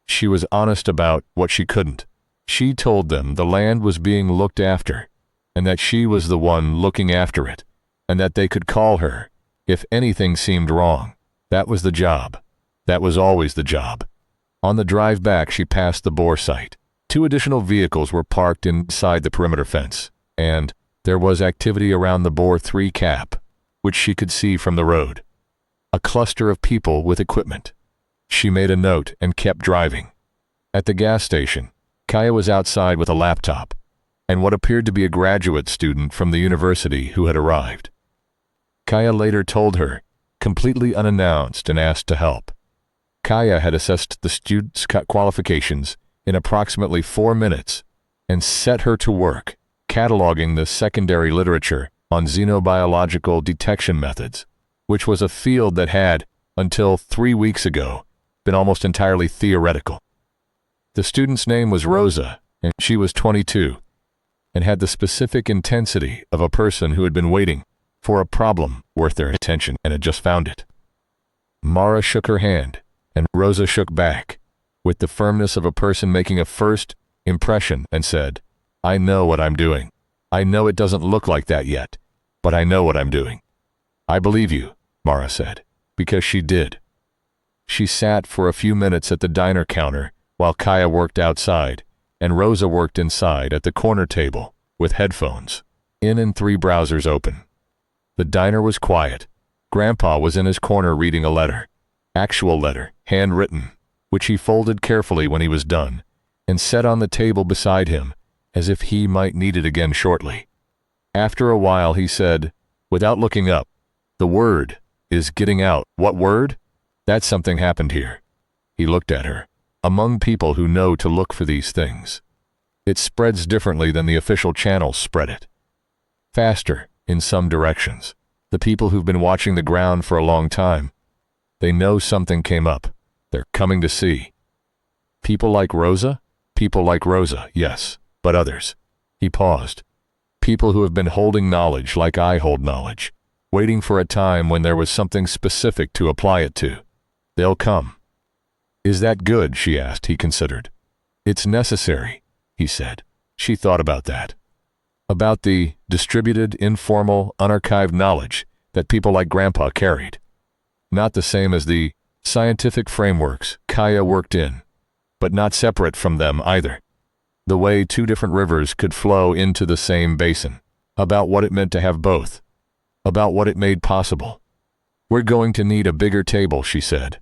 She was honest about what she couldn't. She told them the land was being looked after, and that she was the one looking after it, and that they could call her if anything seemed wrong. That was the job. That was always the job. On the drive back, she passed the boar site. 2 additional vehicles were parked inside the perimeter fence, and there was activity around the boar 3 cap, which she could see from the road. A cluster of people with equipment. She made a note and kept driving. At the gas station, Kaya was outside with a laptop and what appeared to be a graduate student from the university who had arrived. Kaya later told her, completely unannounced, and asked to help. Kaya had assessed the student's qualifications in approximately 4 minutes and set her to work, cataloging the secondary literature on xenobiological detection methods, which was a field that had, until 3 weeks ago, been almost entirely theoretical. The student's name was Rosa, and she was 22, and had the specific intensity of a person who had been waiting for a problem worth their attention and had just found it. Mara shook her hand, and Rosa shook back, with the firmness of a person making a first impression, and said, I know what I'm doing. I know it doesn't look like that yet, but I know what I'm doing. I believe you, Mara said, because she did. She sat for a few minutes at the diner counter while Kaya worked outside, and Rosa worked inside at the corner table with headphones in and 3 browsers open. The diner was quiet. Grandpa was in his corner reading a letter, actual letter, handwritten, which he folded carefully when he was done, and set on the table beside him as if he might need it again shortly. After a while he said, without looking up, the word is getting out. What word? That something happened here. He looked at her. Among people who know to look for these things. It spreads differently than the official channels spread it. Faster, in some directions. The people who've been watching the ground for a long time, they know something came up. They're coming to see. People like Rosa? People like Rosa, yes, but others. He paused. People who have been holding knowledge like I hold knowledge, waiting for a time when there was something specific to apply it to. They'll come. Is that good? She asked. He considered. It's necessary, he said. She thought about that. About the distributed, informal, unarchived knowledge that people like Grandpa carried. Not the same as the scientific frameworks Kaya worked in, but not separate from them either. The way 2 different rivers could flow into the same basin. About what it meant to have both. About what it made possible. We're going to need a bigger table, she said.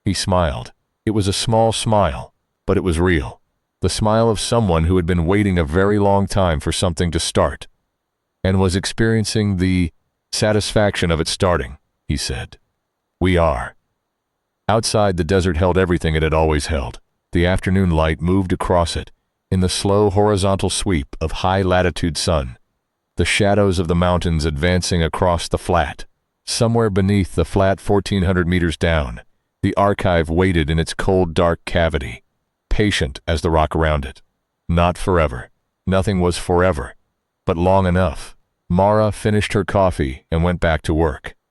He smiled. It was a small smile, but it was real. the smile of someone who had been waiting a very long time for something to start, and was experiencing the satisfaction of it starting, he said. We are. Outside, the desert held everything it had always held. The afternoon light moved across it, in the slow horizontal sweep of high-latitude sun, the shadows of the mountains advancing across the flat. Somewhere beneath the flat 1,400 meters down, the archive waited in its cold, dark cavity, patient as the rock around it. Not forever. Nothing was forever, but long enough. Mara finished her coffee and went back to work.